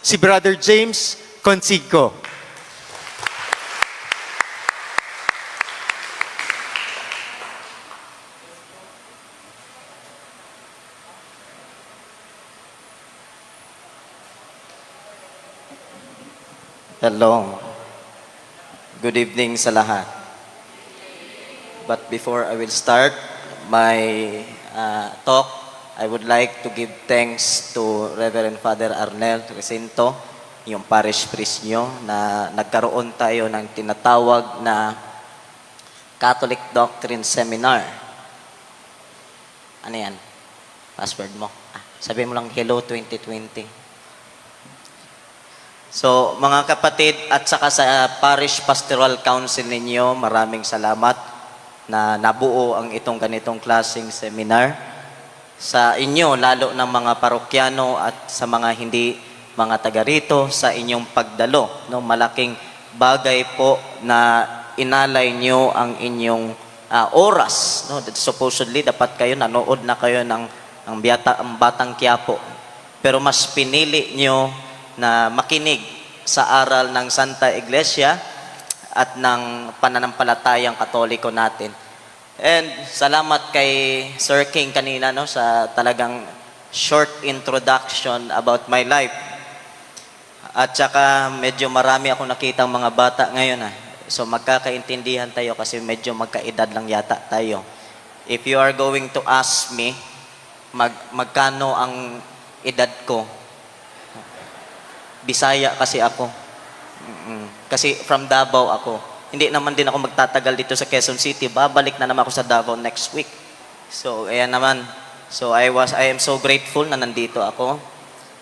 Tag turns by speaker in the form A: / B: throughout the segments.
A: si Brother James Consigo.
B: Hello. Good evening sa lahat. But before I will start my talk, I would like to give thanks to Reverend Father Arnel Recinto, yung parish priest nyo, na nagkaroon tayo ng tinatawag na Catholic Doctrine Seminar. Ano yan? Password mo. Sabi mo lang, Hello 2020. So, mga kapatid at saka sa Parish Pastoral Council ninyo, maraming salamat na nabuo ang itong ganitong klaseng seminar. Sa inyo, lalo ng mga parokyano at sa mga hindi mga taga rito, sa inyong pagdalo. No? Malaking bagay po na inalay nyo ang inyong oras. No? Supposedly, dapat kayo, nanood na kayo ng ang Batang Quiapo. Pero mas pinili nyo na makinig sa aral ng Santa Iglesia at ng pananampalatayang Katoliko natin. And salamat kay Sir King kanina no sa talagang short introduction about my life. At saka medyo marami akong nakitang mga bata ngayon. So magkakaintindihan tayo kasi medyo magkaedad lang yata tayo. If you are going to ask me magkano ang edad ko, Bisaya kasi ako. Kasi from Davao ako. Hindi naman din ako magtatagal dito sa Quezon City. Babalik na naman ako sa Davao next week. So, ayan naman. So, I am so grateful na nandito ako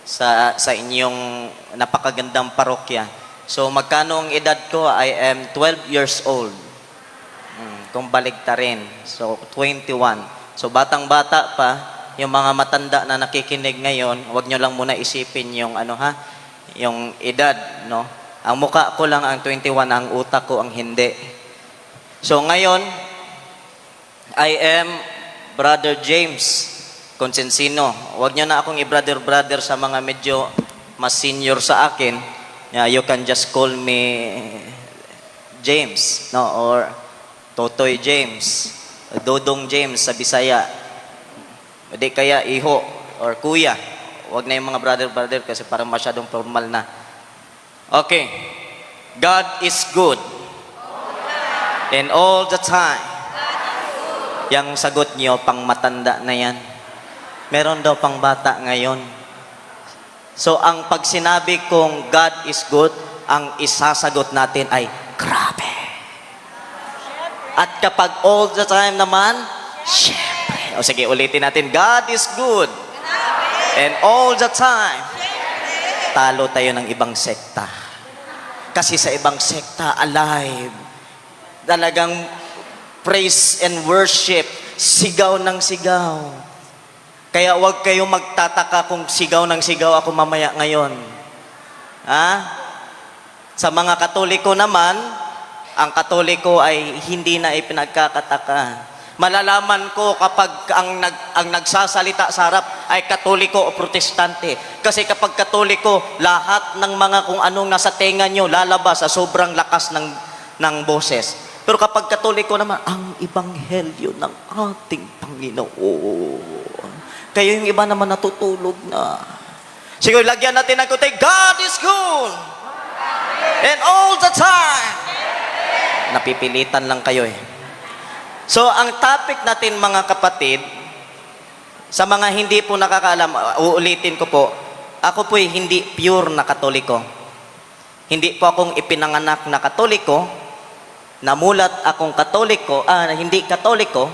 B: sa inyong napakagandang parokya. So, magkano ang edad ko? I am 12 years old. Kung baligta rin. So, 21. So, batang-bata pa. Yung mga matanda na nakikinig ngayon, huwag nyo lang muna isipin yung yung edad, no? Ang muka ko lang ang 21, ang utak ko ang hindi. So ngayon, I am Brother James Consensino. Huwag nyo na akong i-brother sa mga medyo mas senior sa akin. You can just call me James, no? Or Totoy James, Dodong James sa Bisaya. Hindi kaya iho or kuya. Huwag na yung mga brother kasi parang masyadong formal na. Okay. God is good. And all the time. Yang sagot niyo, pang matanda na yan. Meron daw pang bata ngayon. So, ang pag sinabi kong God is good, ang isasagot natin ay, grabe. At kapag all the time naman, syempre. O sige, ulitin natin, God is good. And all the time, talo tayo ng ibang sekta. Kasi sa ibang sekta, alive. Talagang praise and worship, sigaw ng sigaw. Kaya huwag kayong magtataka kung sigaw ng sigaw ako mamaya ngayon. Sa mga Katoliko naman, ang Katoliko ay hindi na ipinagkakataka. Malalaman ko kapag ang nagsasalita sa harap ay Katoliko o Protestante. Kasi kapag Katoliko, lahat ng mga kung anong nasa tenga nyo lalabas sa sobrang lakas ng boses. Pero kapag Katoliko naman, ang Ebanghelyo ng ating Panginoon. Kaya yung iba naman natutulog na. Siguro lagyan natin ng kutay, God is good. And all the time. Napipilitan lang kayo eh. So, ang topic natin mga kapatid, sa mga hindi po nakakaalam, uulitin ko po, ako po'y hindi pure na Katoliko. Hindi po akong ipinanganak na Katoliko, namulat akong Katoliko, hindi Katoliko,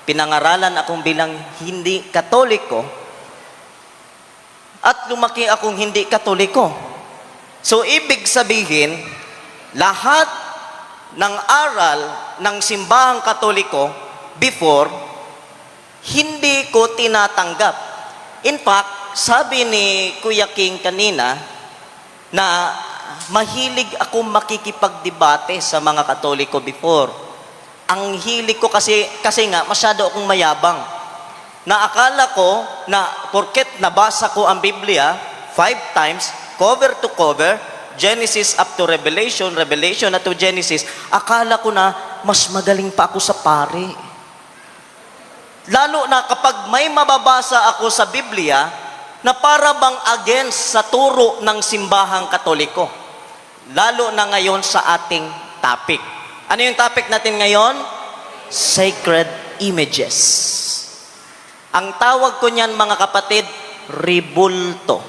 B: pinangaralan akong bilang hindi Katoliko, at lumaki akong hindi Katoliko. So, ibig sabihin, lahat ng aral ng simbahang Katoliko before, hindi ko tinatanggap. In fact, sabi ni Kuya King kanina na mahilig ako makikipagdebate sa mga Katoliko before. Ang hilig ko kasi nga masyado akong mayabang. Na akala ko na porket nabasa ko ang Biblia 5 times, cover to cover, Genesis up to Revelation, Revelation up to Genesis, akala ko na mas magaling pa ako sa pare. Lalo na kapag may mababasa ako sa Biblia na para bang against sa turo ng simbahang Katoliko. Lalo na ngayon sa ating topic. Ano yung topic natin ngayon? Sacred images. Ang tawag ko niyan, mga kapatid, ribulto.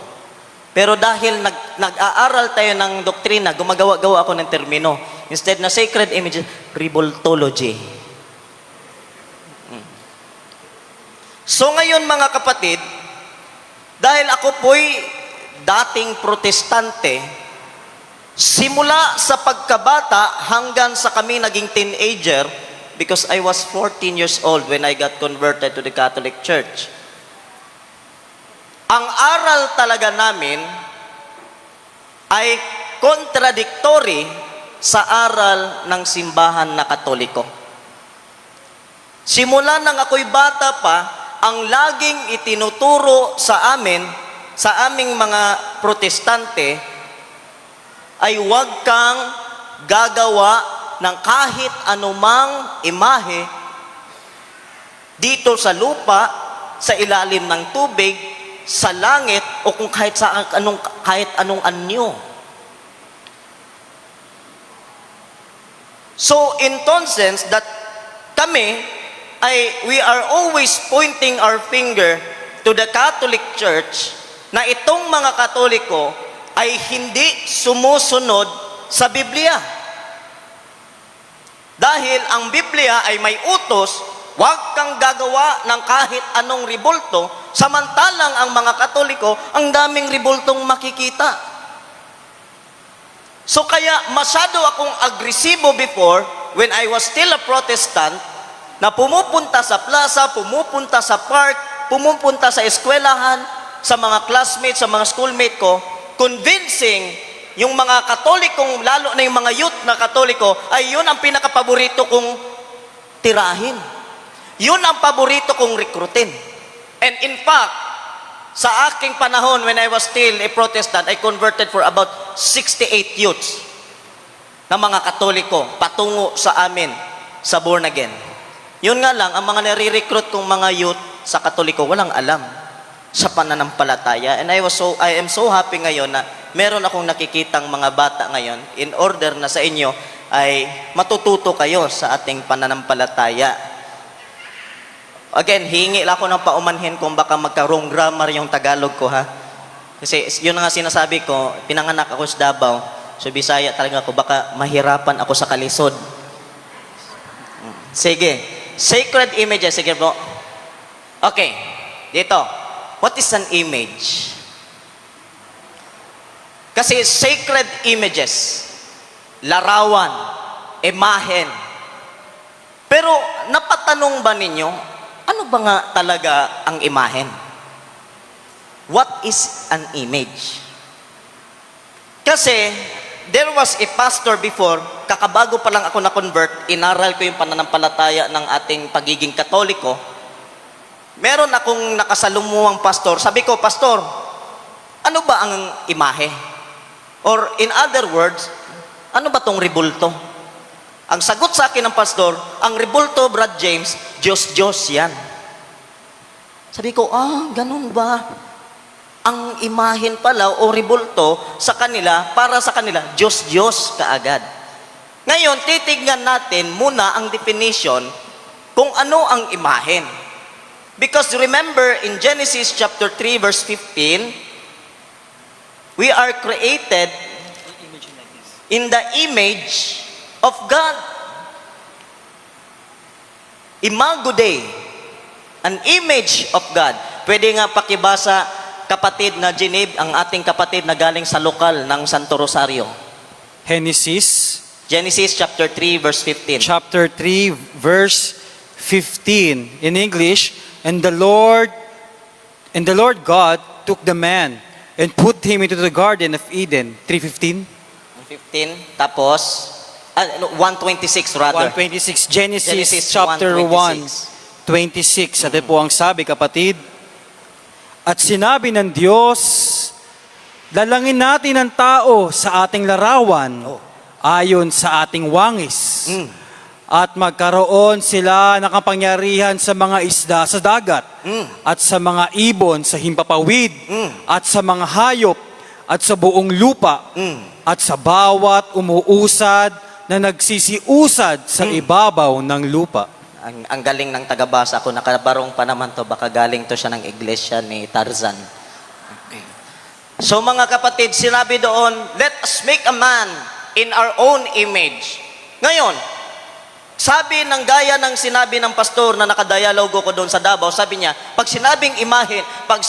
B: Pero dahil nag-aaral tayo ng doktrina, gumagawa-gawa ako ng termino. Instead na sacred images, ribultology. So ngayon, mga kapatid, dahil ako po'y dating protestante, simula sa pagkabata hanggang sa kami naging teenager, because I was 14 years old when I got converted to the Catholic Church. Ang aral talaga namin ay contradictory sa aral ng simbahan na Katoliko. Simula nang ako'y bata pa, ang laging itinuturo sa amin, sa aming mga protestante, ay huwag kang gagawa ng kahit anumang imahe dito sa lupa, sa ilalim ng tubig, sa langit, o kung kahit anong anyo. So, in sense that we are always pointing our finger to the Catholic Church na itong mga Katoliko ay hindi sumusunod sa Biblia. Dahil ang Biblia ay may utos, huwag kang gagawa ng kahit anong ribulto, samantalang ang mga Katoliko, ang daming ribultong makikita. So kaya masyado akong agresibo before, when I was still a Protestant, na pumupunta sa plaza, pumupunta sa park, pumupunta sa eskwelahan, sa mga classmates, sa mga schoolmate ko, convincing yung mga Katolikong, lalo na yung mga youth na Katoliko, ay yun ang pinakapaborito kong tirahin. Yun ang paborito kong rekrutin. And in fact, sa aking panahon, when I was still a Protestant, I converted for about 68 youths na mga Katoliko patungo sa amin sa born again. Yun nga lang, ang mga nare-recruit kong mga youth sa Katoliko, walang alam sa pananampalataya. And I am so happy ngayon na meron akong nakikitang mga bata ngayon in order na sa inyo ay matututo kayo sa ating pananampalataya. Again, hihingi lang ako ng paumanhin kung baka magka-wrong grammar yung Tagalog ko, ha? Kasi yun nga sinasabi ko, pinanganak ako sa Davao, so Bisaya talaga ako, baka mahirapan ako sa kalisod. Sige, sacred images, sige bro. Okay, dito. What is an image? Kasi sacred images, larawan, imahen. Pero napatanong ba ninyo, ano ba nga talaga ang imahen? What is an image? Kasi there was a pastor before, kakabago pa lang ako na-convert, inaral ko yung pananampalataya ng ating pagiging Katoliko. Meron akong nakasalumuhang pastor. Sabi ko, Pastor, ano ba ang imahe? Or in other words, ano ba tong ribulto? Ang sagot sa akin ng pastor, ang ribulto, Brad James, Diyos yan. Sabi ko, ganun ba? Ang imahen pala o ribulto sa kanila, para sa kanila, Diyos kaagad. Ngayon, titignan natin muna ang definition kung ano ang imahen. Because remember, in Genesis chapter 3, verse 15, we are created in the image of God. Imago Dei, an image of God. Pwede nga pakibasa, kapatid na Ginib, ang ating kapatid na galing sa lokal ng Santo Rosario. Genesis chapter 3, verse 15.
C: Chapter 3, verse 15. In English, And the Lord God took the man and put him into the Garden of Eden. 3:15.
B: 15, tapos 1:26 rather.
C: 1:26. Genesis chapter 1:26. Ito po ang sabi, kapatid. At sinabi ng Diyos, Lalangin natin ang tao sa ating larawan
B: Oh.
C: ayon sa ating wangis.
B: Mm.
C: At magkaroon sila ng kapangyarihan sa mga isda sa dagat, at sa mga ibon sa himpapawid, at sa mga hayop, at sa buong lupa, at sa bawat umuusad na nagsisiusad sa ibabaw ng lupa.
B: Ang galing ng tagabasa ko, nakabarong pa naman to, baka galing to siya ng iglesia ni Tarzan. Okay. So mga kapatid, sinabi doon, let us make a man in our own image. Ngayon, sabi ng gaya ng sinabi ng pastor na nakadialogo ko doon sa Davao, sabi niya, pag sinabing imahe, pag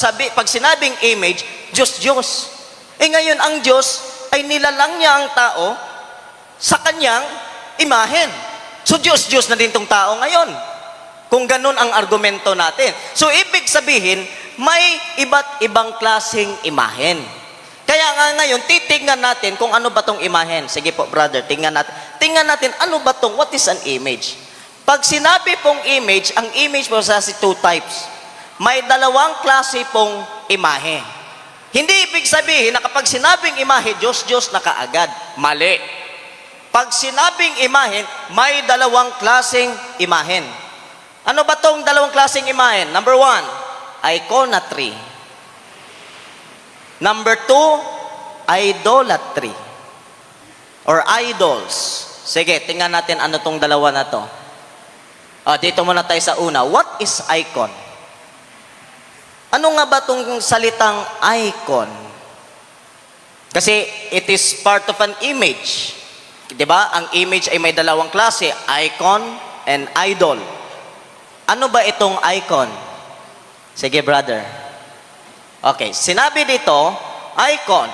B: sinabing image, Diyos. Ngayon, ang Diyos ay nilalang niya ang tao sa kanyang imahen. So, Diyos na din tong tao ngayon. Kung ganun ang argumento natin. So, ibig sabihin, may iba't ibang klaseng imahen. Kaya nga ngayon, titignan natin kung ano ba tong imahen. Sige po, brother, tingnan natin. Tingnan natin, ano ba tong, what is an image? Pag sinabi pong image, ang image po sa two types. May dalawang klase pong imahe. Hindi ibig sabihin na kapag sinabing imahe, Diyos na kaagad. Mali. Pag sinabing imahen, may dalawang klaseng imahen. Ano ba tong dalawang klaseng imahen? Number 1, iconatry. Number 2, idolatry. Or idols. Sige, tingnan natin ano tong dalawa na to. Dito muna tayo sa una. What is icon? Ano nga ba tong salitang icon? Kasi it is part of an image. Diba? Ang image ay may dalawang klase, icon and idol. Ano ba itong icon? Sige, brother. Okay, sinabi dito, icon,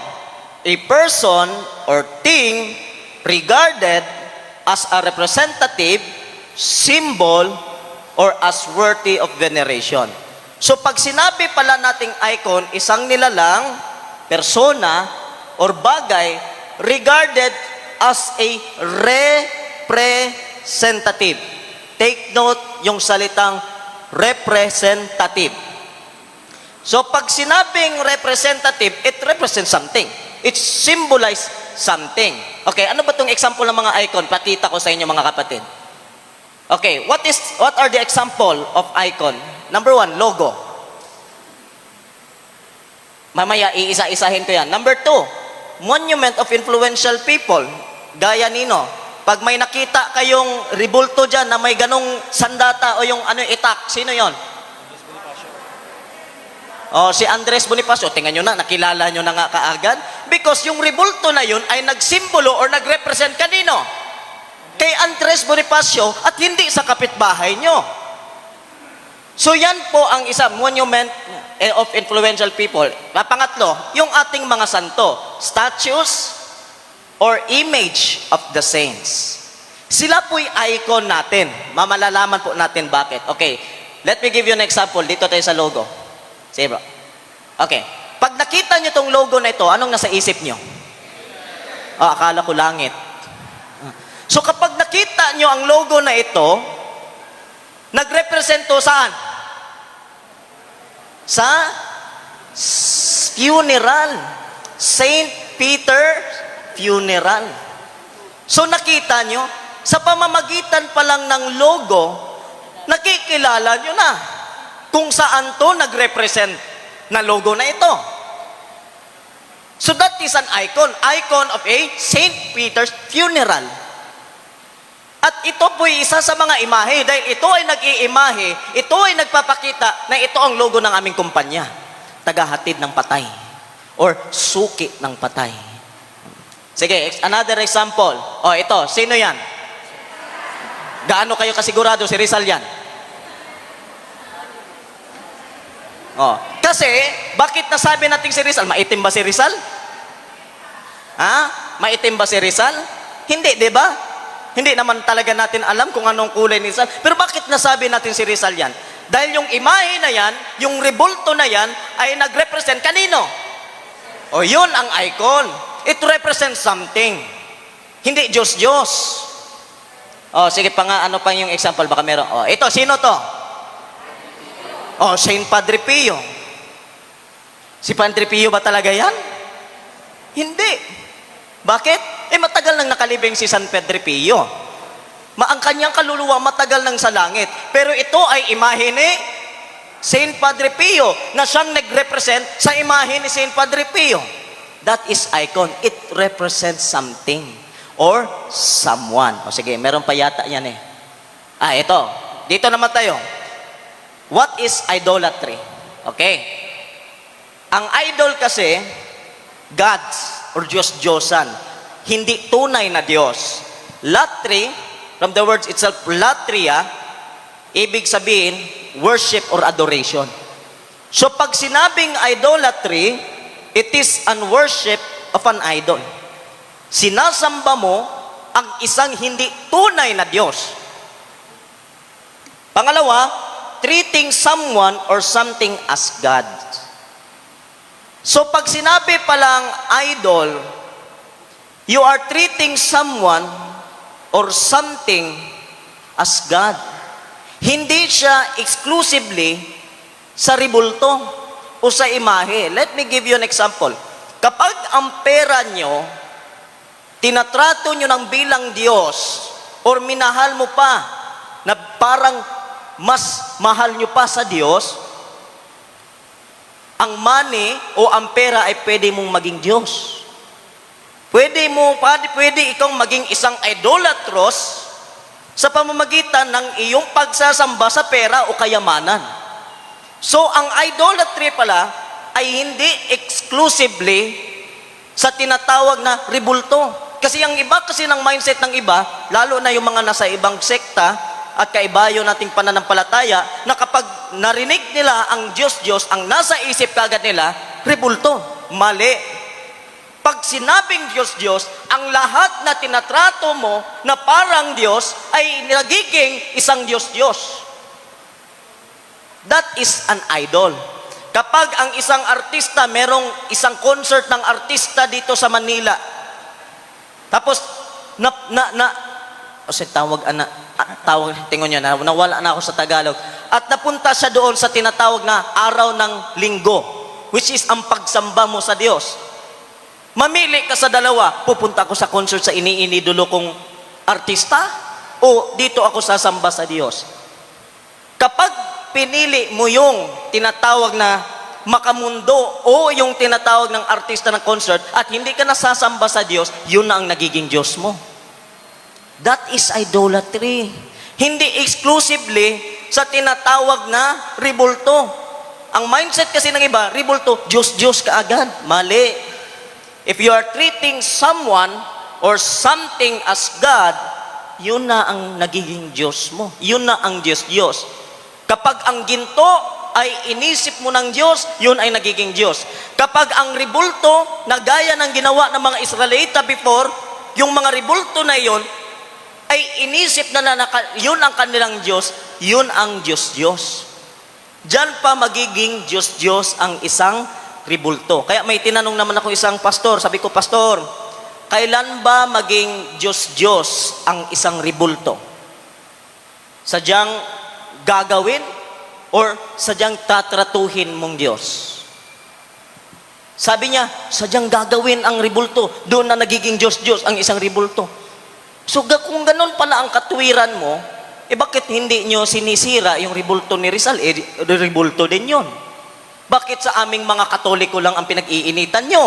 B: a person or thing regarded as a representative, symbol, or as worthy of veneration. So pag sinabi pala nating icon, isang nilalang, persona, or bagay regarded as a representative. Take note yung salitang representative. So pag sinabing representative, it represents something. It symbolizes something. Okay, ano ba itong example ng mga icon? Pakita ko sa inyo mga kapatid. Okay, what are the example of icon? Number 1, logo. Mamaya, iisa-isahin ko yan. Number 2, monument of influential people. Gaya nino. Pag may nakita kayong ribulto dyan na may ganong sandata o yung itak, sino yon? Si Andres Bonifacio. Tingnan nyo na, nakilala nyo na nga kaagad. Because yung ribulto na yun ay nagsimbolo or nagrepresent kanino? Kay Andres Bonifacio at hindi sa kapitbahay nyo. So yan po ang isa, monument of influential people. Pangatlo, yung ating mga santo, statues or image of the saints. Sila po'y icon natin. Mamalalaman po natin bakit. Okay, let me give you an example. Dito tayo sa logo. Sige bro. Okay, pag nakita nyo tong logo na ito, anong nasa isip nyo? Akala ko langit. So kapag nakita nyo ang logo na ito, nagrepresento saan? Sa funeral. Saint Peter funeral. So nakita nyo, sa pamamagitan pa lang ng logo, nakikilala nyo na kung saan to nagrepresent na logo na ito. So that is an icon. Icon of a Saint Peter's funeral. At ito po'y isa sa mga imahe dahil ito ay nag-iimahe, ito ay nagpapakita na ito ang logo ng aming kumpanya. Tagahatid ng patay or suki ng patay. Sige, another example. Ito, sino yan? Gaano kayo kasigurado si Rizal yan? Kasi, bakit nasabi natin si Rizal? Maitim ba si Rizal? Maitim ba si Rizal? Hindi, di ba? Hindi naman talaga natin alam kung anong kulay ni Rizal. Pero bakit nasabi natin si Rizal yan? Dahil yung imahe na yan, yung rebulto na yan, ay nag-represent kanino? Yun ang icon. It represents something. Hindi Diyos. Sige pa nga, ano pa yung example? Baka meron. Ito, sino to? Saint Padre Pio. Si Padre Pio ba talaga yan? Hindi. Bakit? Matagal nang nakalibing si San Pedro Pio. Ang kanyang kaluluwa matagal nang sa langit. Pero ito ay imahe ni Saint Padre Pio na siyang nag-represent sa imahe ni Saint Padre Pio. That is icon. It represents something or someone. O sige, meron pa yata yan eh. Ito. Dito naman tayo. What is idolatry? Okay. Ang idol kasi, gods or Diyos-Diyosan. Hindi tunay na Diyos. Latry, from the words itself, latria, ibig sabihin, worship or adoration. So pag sinabing idolatry, it is an worship of an idol. Sinasamba mo ang isang hindi tunay na Diyos. Pangalawa, treating someone or something as God. So pag sinabi palang idol, you are treating someone or something as God. Hindi siya exclusively sa ribulto o sa imahe. Let me give you an example. Kapag ang pera nyo, tinatrato nyo ng bilang Diyos or minahal mo pa na parang mas mahal nyo pa sa Diyos, ang money o ang pera ay pwede mong maging Diyos. Pwede ikaw maging isang idolatros sa pamamagitan ng iyong pagsasamba sa pera o kayamanan. So, ang idolatry pala ay hindi exclusively sa tinatawag na ribulto. Kasi ang iba kasi ng mindset ng iba, lalo na yung mga nasa ibang sekta at kaibayo nating pananampalataya, na kapag narinig nila ang Diyos-Diyos, ang nasa isip kagad nila, ribulto. Mali. Pag sinabing Diyos-Diyos, ang lahat na tinatrato mo na parang Diyos ay nagiging isang Diyos-Diyos. That is an idol. Kapag ang isang artista, merong isang concert ng artista dito sa Manila, tapos, tingnan nyo na, nawala na ako sa Tagalog, at napunta siya doon sa tinatawag na araw ng linggo, which is ang pagsamba mo sa Diyos. Mamili ka sa dalawa, pupunta ako sa concert sa iniidolo kong artista, o dito ako sasamba sa Diyos. Kapag pinili mo yung tinatawag na makamundo o yung tinatawag ng artista ng concert at hindi ka nasasamba sa Diyos, yun na ang nagiging Diyos mo. That is idolatry. Hindi exclusively sa tinatawag na ribulto. Ang mindset kasi ng iba, ribulto, Diyos-Diyos ka agad. Mali. If you are treating someone or something as God, yun na ang nagiging Diyos mo. Yun na ang Diyos-Diyos. Kapag ang ginto ay inisip mo ng Diyos, yun ay nagiging Diyos. Kapag ang ribulto, na gaya ng ginawa ng mga Israelita before, yung mga ribulto na yun, ay inisip na yun ang kanilang Diyos, yun ang Diyos-Diyos. Diyan pa magiging Diyos-Diyos ang isang ribulto. Kaya may tinanong naman ako isang pastor, sabi ko, Pastor, kailan ba maging Diyos-Diyos ang isang ribulto? Sadyang gagawin or sadyang tatratuhin mong Diyos? Sabi niya, sadyang gagawin ang ribulto. Doon na nagiging Diyos-Diyos ang isang ribulto. So kung ganun pala ang katwiran mo, bakit hindi nyo sinisira yung ribulto ni Rizal? Ribulto din yun. Bakit sa aming mga Katoliko lang ang pinag-iinitan nyo?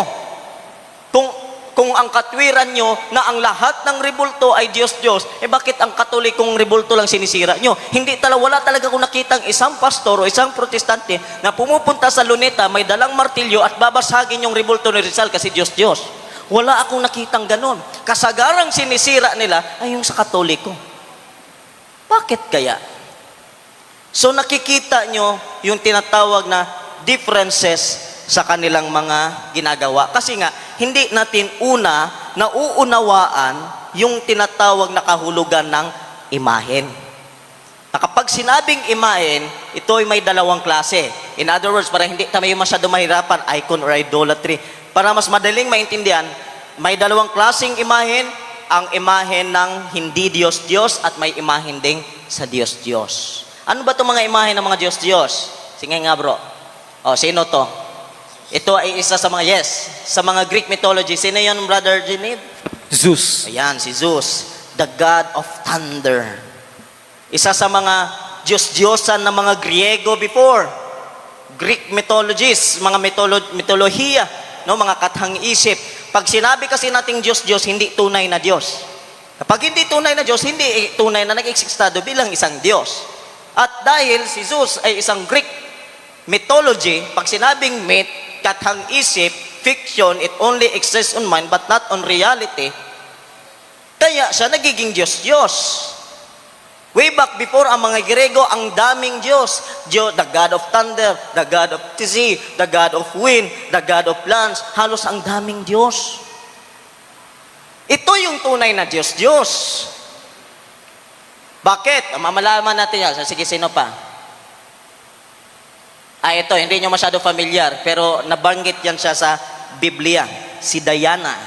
B: Kung ang katwiran nyo na ang lahat ng ribulto ay Diyos-Diyos, bakit ang Katolikong ribulto lang sinisira nyo? Wala talaga akong nakitang isang pastor o isang protestante na pumupunta sa luneta, may dalang martilyo at babasagin yung ribulto ni Rizal kasi Diyos-Diyos. Wala akong nakitang ganon. Kasagarang sinisira nila ay yung sa Katoliko. Bakit kaya? So nakikita nyo yung tinatawag na differences sa kanilang mga ginagawa. Kasi nga, hindi natin nauunawaan yung tinatawag na kahulugan ng imahen. Na kapag sinabing imahen, ito ay may dalawang klase. In other words, para hindi tayo masyado mahirapan, icon or idolatry. Para mas madaling maintindihan, may dalawang klaseng imahen, ang imahen ng hindi Diyos-Diyos at may imahen ding sa Diyos-Diyos. Ano ba itong mga imahen ng mga Diyos-Diyos? Sige nga bro. O, sino to? Ito ay isa sa mga, yes, sa mga Greek mythology. Sino yun, Brother Genid?
C: Zeus.
B: Ayan, si Zeus, the God of thunder. Isa sa mga Diyos-Diyosan ng mga Griego before. Greek mythologies, mga mitolohiya, no, mga kathang-isip. Pag sinabi kasi nating Diyos-Diyos, hindi tunay na Diyos. Kapag hindi tunay na Diyos, hindi tunay na nag-eksistado bilang isang Diyos. At dahil si Zeus ay isang Greek mythology, pag sinabing myth, kathang-isip, fiction, it only exists on mind but not on reality, kaya siya nagiging Diyos-Diyos. Way back before, ang mga Grego, ang daming Diyos. The God of thunder, the God of the sea, the God of wind, the God of lands. Halos ang daming Diyos. Ito yung tunay na Diyos-Diyos. Bakit? Mamalaman natin yan. Sige, sino pa? Ito, hindi nyo masyado familiar, pero nabanggit yan siya sa Biblia. Si Diana.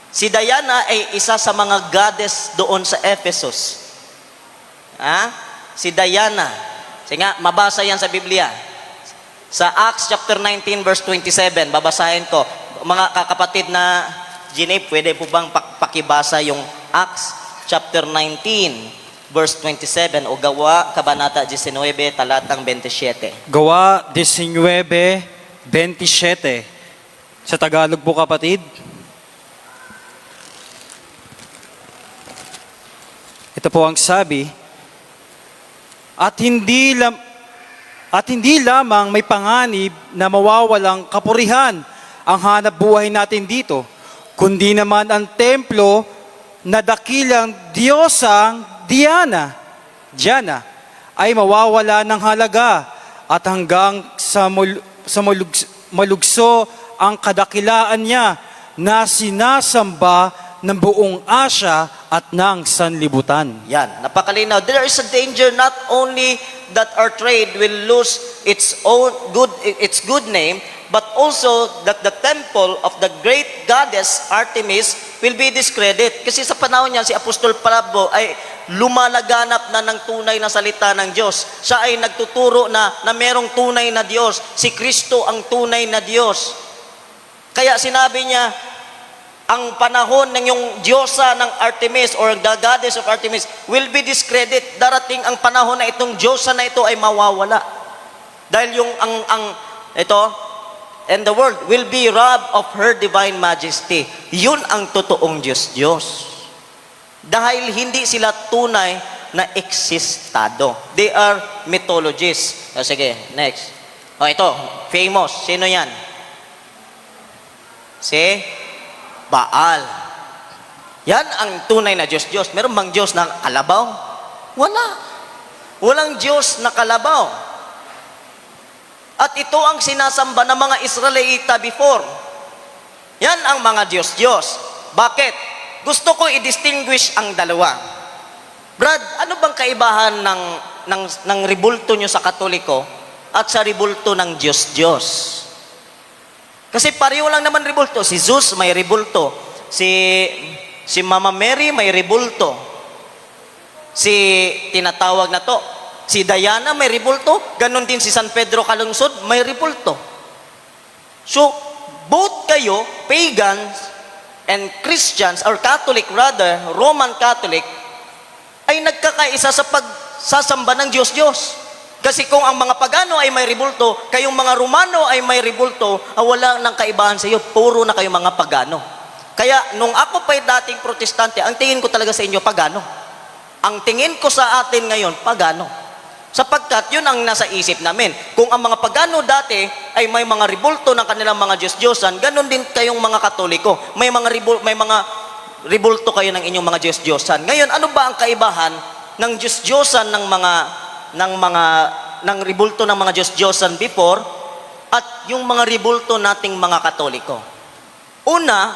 B: Si Diana ay isa sa mga goddess doon sa Ephesus. Si Diana. Sige nga, mabasa yan sa Biblia. Sa Acts chapter 19 verse 27, babasahin ko. Mga kakapatid na Ginip, pwede po bang pakibasa yung Acts chapter 19 verse 27 o Gawa, Kabanata 19, talatang 27.
C: Gawa 19:27. Sa Tagalog po, kapatid. Ito po ang sabi, at hindi lamang may panganib na mawawalang kapurihan ang hanap buhay natin dito, kundi naman ang templo na dakilang Diyosang Diana ay mawawala ng halaga at hanggang sa malugso ang kadakilaan niya na sinasamba ng buong Asya at ng sanlibutan.
B: Yan, napakalinaw. There is a danger not only that our trade will lose its good name, but also that the temple of the great goddess Artemis will be discredited. Kasi sa panahon niya, si Apostol Pablo ay lumalaganap na ng tunay na salita ng Diyos. Siya ay nagtuturo na merong tunay na Diyos. Si Kristo ang tunay na Diyos. Kaya sinabi niya, ang panahon ng yung Diyosa ng Artemis or the goddess of Artemis will be discredited. Darating ang panahon na itong Diyosa na ito ay mawawala. Dahil yung and the world will be robbed of her divine majesty. Yun ang totoong Diyos. Dahil hindi sila tunay na eksistado. They are mythologies. Sige, next. Ito, famous. Sino yan? Si Baal. Yan ang tunay na Diyos. Meron bang Diyos na kalabaw? Wala. Walang Diyos na kalabaw. At ito ang sinasamba ng mga Israelita before. Yan ang mga Diyos. Bakit? Gusto ko i-distinguish ang dalawa. Brad, ano bang kaibahan ng ribulto nyo sa Katoliko at sa ribulto ng Diyos? Kasi pareho lang naman ribulto. Si Zeus may ribulto. Si Mama Mary may ribulto. Tinatawag na to. Si Diana may ribulto. Ganon din si San Pedro Calungsod may ribulto. So, both kayo, pagans and Christians, or Catholic rather, Roman Catholic, ay nagkakaisa sa pagsasamba ng Diyos. Kasi kung ang mga pagano ay may ribulto, kayong mga Romano ay may ribulto, wala nang kaibahan sa iyo, puro na kayong mga pagano. Kaya nung ako pa'y dating protestante, ang tingin ko talaga sa inyo, pagano. Ang tingin ko sa atin ngayon, pagano. Sapagkat yun ang nasa isip namin. Kung ang mga pagano dati ay may mga ribulto ng kanilang mga Diyos-Diyosan, ganun din kayong mga Katoliko. May mga ribulto kayo ng inyong mga Diyos-Diyosan. Ngayon, ano ba ang kaibahan ng Diyos-Diyosan ng ribulto ng mga Diyos-Diyosan before at yung mga ribulto nating mga Katoliko? Una,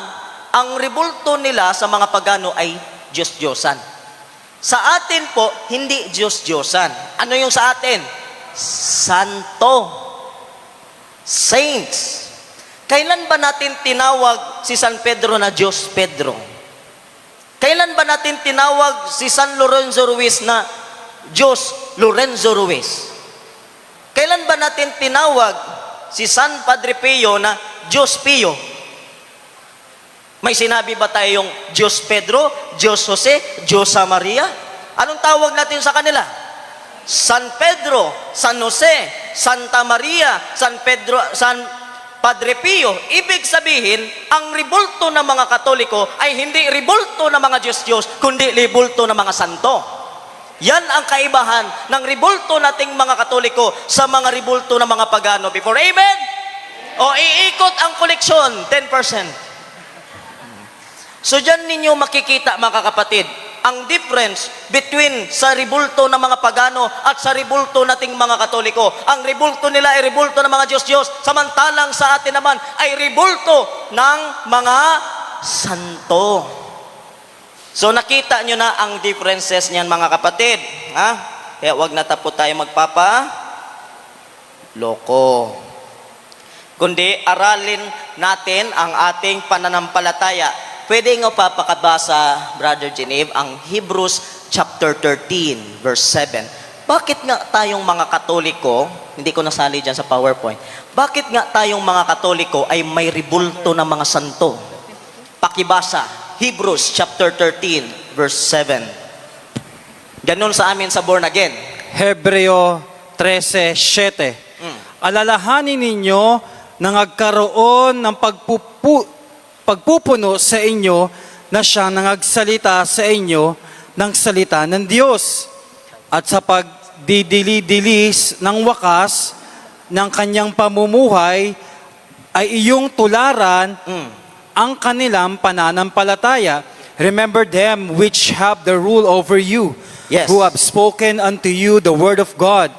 B: ang ribulto nila sa mga pagano ay Diyos-Diyosan. Sa atin po, hindi Diyos-Diyosan. Ano yung sa atin? Santo. Saints. Kailan ba natin tinawag si San Pedro na Diyos Pedro? Kailan ba natin tinawag si San Lorenzo Ruiz na Diyos Lorenzo Ruiz? Kailan ba natin tinawag si San Padre Pio na Diyos Pio? May sinabi ba tayong Diyos Pedro, Diyos Jose, Diyos Maria? Anong tawag natin sa kanila? San Pedro, San Jose, Santa Maria, San Pedro, San Padre Pio. Ibig sabihin, ang ribulto ng mga Katoliko ay hindi ribulto ng mga Diyos-Diyos, kundi ribulto ng mga santo. Yan ang kaibahan ng ribulto nating mga Katoliko sa mga ribulto ng mga pagano. Before, amen? O iikot ang koleksyon, 10%. So dyan ninyo makikita mga kapatid, ang difference between sa ribulto ng mga pagano at sa ribulto nating mga Katoliko. Ang ribulto nila ay ribulto ng mga Diyos-Diyos, samantalang sa atin naman ay ribulto ng mga santo. So nakita nyo na ang differences niyan mga kapatid. Ha? Kaya wag na tapo tayo loko. Kundi aralin natin ang ating pananampalataya. Pwede nga papakabasa, Brother Geneve, ang Hebrews chapter 13, verse 7. Bakit nga tayong mga Katoliko, hindi ko nasali dyan sa PowerPoint, bakit nga tayong mga Katoliko ay may ribulto ng mga santo? Pakibasa, Hebrews chapter 13, verse 7. Ganun sa amin sa born again.
C: Hebreo 13:7. Alalahanin ninyo na nagkaroon ng pagpupuno sa inyo na siyang nangagsalita sa inyo ng salita ng Diyos at sa pagdidili-dilis ng wakas ng kanyang pamumuhay ay iyong tularan ang kanilang pananampalataya. Remember them which have the rule over you,
B: Yes.
C: who have spoken unto you the word of God,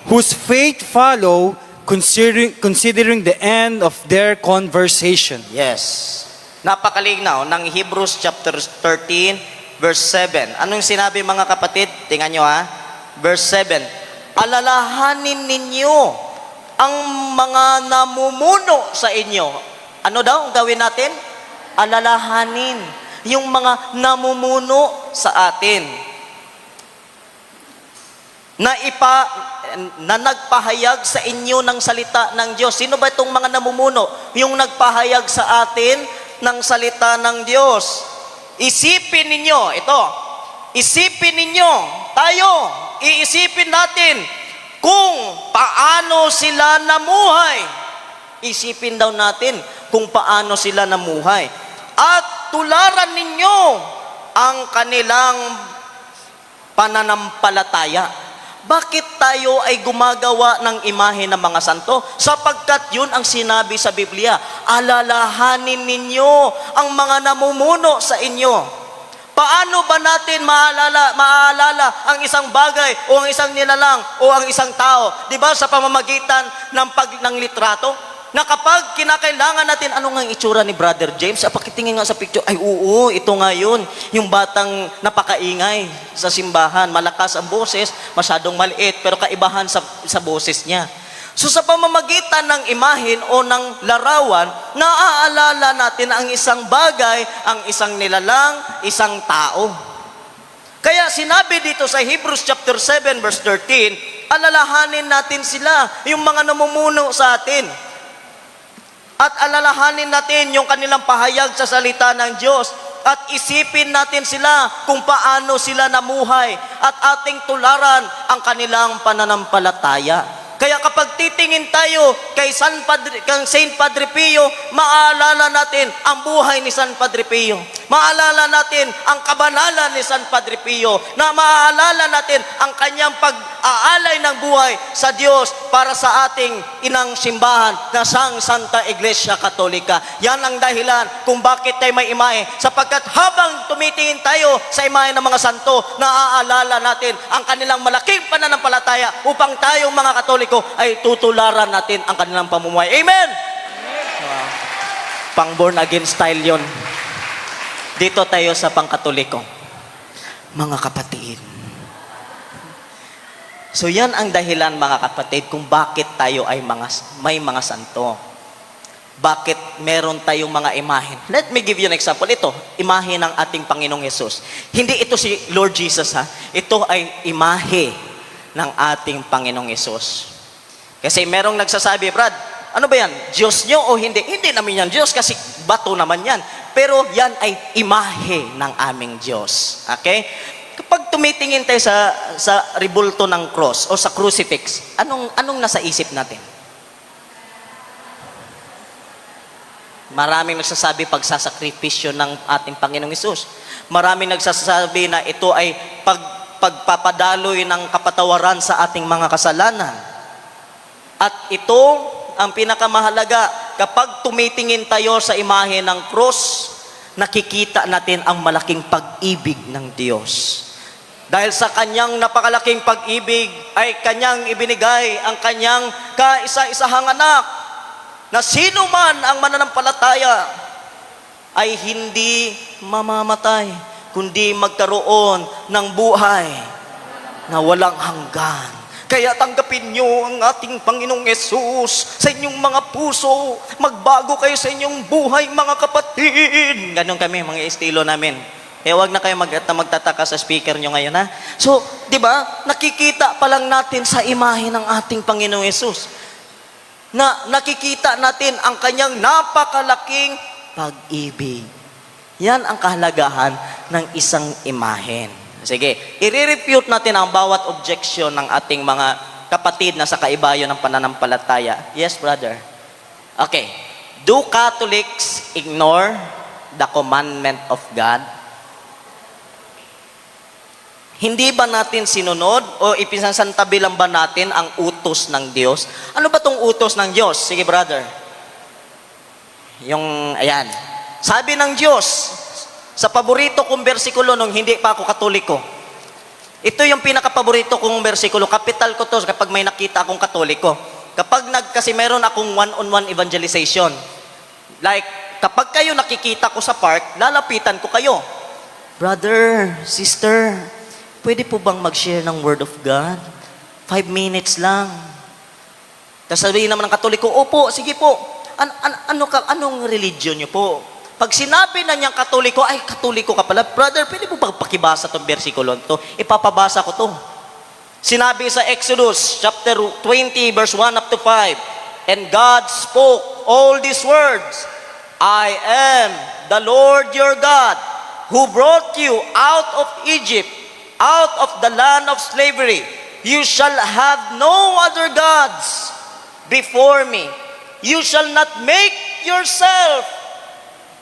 C: whose faith follow, considering the end of their conversation.
B: Yes. Napakalinaw ng Hebrews chapter 13, verse 7. Anong sinabi mga kapatid? Tingnan nyo ha. Verse 7. Alalahanin ninyo ang mga namumuno sa inyo. Ano daw ang gawin natin? Alalahanin yung mga namumuno sa atin. Na nagpahayag sa inyo ng salita ng Diyos. Sino ba itong mga namumuno? Yung nagpahayag sa atin ng salita ng Diyos. Isipin ninyo, isipin ninyo, iisipin natin kung paano sila namuhay. Isipin daw natin kung paano sila namuhay. At tularan ninyo ang kanilang pananampalataya. Bakit tayo ay gumagawa ng imahe ng mga santo? Sapagkat yun ang sinabi sa Biblia. Alalahanin ninyo ang mga namumuno sa inyo. Paano ba natin maalala ang isang bagay o ang isang nilalang o ang isang tao? Di ba sa pamamagitan ng litrato? Na kapag kinakailangan natin, ano nga ang itsura ni Brother James? Pakitingin nga sa picture, ay oo, ito nga yun. Yung batang napakaingay sa simbahan, malakas ang boses, masyadong maliit, pero kaibahan sa boses niya. So sa pamamagitan ng imahin o ng larawan, naaalala natin ang isang bagay, ang isang nilalang, isang tao. Kaya sinabi dito sa Hebrews chapter 7 verse 13, alalahanin natin sila, yung mga namumuno sa atin. At alalahanin natin yung kanilang pahayag sa salita ng Diyos. At isipin natin sila kung paano sila namuhay. At ating tularan ang kanilang pananampalataya. Kaya kapag titingin tayo kay Saint Padre Pio, maalala natin ang buhay ni San Padre Pio. Maalala natin ang kabanalan ni San Padre Pio. Na maalala natin ang kanyang pag-aalay ng buhay sa Diyos para sa ating inang simbahan na sang Santa Iglesia Katolika. Yan ang dahilan kung bakit tayo may imahe. Sapagkat habang tumitingin tayo sa imahe ng mga santo, naaalala natin ang kanilang malaking pananampalataya upang tayong mga Katoliko ay tutularan natin ang kanilang pamumuhay. Amen! Wow. Pang born again style yon. Dito tayo sa pangkatoliko. Mga kapatid. So yan ang dahilan mga kapatid kung bakit tayo ay may mga santo. Bakit meron tayong mga imahen. Let me give you an example. Ito, imahe ng ating Panginoong Yesus. Hindi ito si Lord Jesus ha. Ito ay imahe ng ating Panginoong Yesus. Kasi merong nagsasabi, Brad, Ano ba yan? Diyos nyo o hindi? Hindi namin yan Diyos kasi bato naman yan. Pero yan ay imahe ng aming Diyos. Okay? Kapag tumitingin tayo sa ribulto ng cross o sa crucifix, anong nasa isip natin? Maraming nagsasabi pagsasakripisyo ng ating Panginoong Hesus. Maraming nagsasabi na ito ay pagpapadaloy ng kapatawaran sa ating mga kasalanan. At ito ang pinakamahalaga, kapag tumitingin tayo sa imahe ng cross, nakikita natin ang malaking pag-ibig ng Diyos. Dahil sa kanyang napakalaking pag-ibig ay kanyang ibinigay ang kanyang kaisa-isahang anak, na sino man ang mananampalataya ay hindi mamamatay, kundi magkaroon ng buhay na walang hanggan. Kaya tanggapin nyo ang ating Panginoong Yesus sa inyong mga puso. Magbago kayo sa inyong buhay, mga kapatid. Ganon kami, mga estilo namin. Kaya wag na kayo magtataka sa speaker nyo ngayon, ha? So, di ba, nakikita pa lang natin sa imahe ng ating Panginoong Yesus na nakikita natin ang kanyang napakalaking pag-ibig. Yan ang kahalagahan ng isang imahen. Sige, i-refute natin ang bawat objection ng ating mga kapatid na sa kaibayo ng pananampalataya. Yes, brother? Okay. Do Catholics ignore the commandment of God? Hindi ba natin sinunod o ipinsasantabi lang ba natin ang utos ng Diyos? Ano ba tong utos ng Diyos? Sige, brother. Ayan. Sabi ng Diyos, sa paborito kong bersikulo nung hindi pa ako Katoliko. Ito yung pinakapaborito kong bersikulo. Kapital ko to kapag may nakita akong Katoliko. Kasi meron akong one-on-one evangelization. Like, kapag kayo nakikita ko sa park, lalapitan ko kayo. Brother, sister, pwede po bang mag-share ng Word of God? 5 minutes lang. Tapos sabihin naman ng Katoliko, opo, sige po. Anong religion niyo po? Pag sinabi na niyang Katoliko, ay, Katoliko ka pala. Brother, pwede po bang pakibasa itong versikulo ito? Ipapabasa ko to. Sinabi sa Exodus chapter 20, verse 1 up to 5, and God spoke all these words, I am the Lord your God, who brought you out of Egypt, out of the land of slavery. You shall have no other gods before me. You shall not make yourself,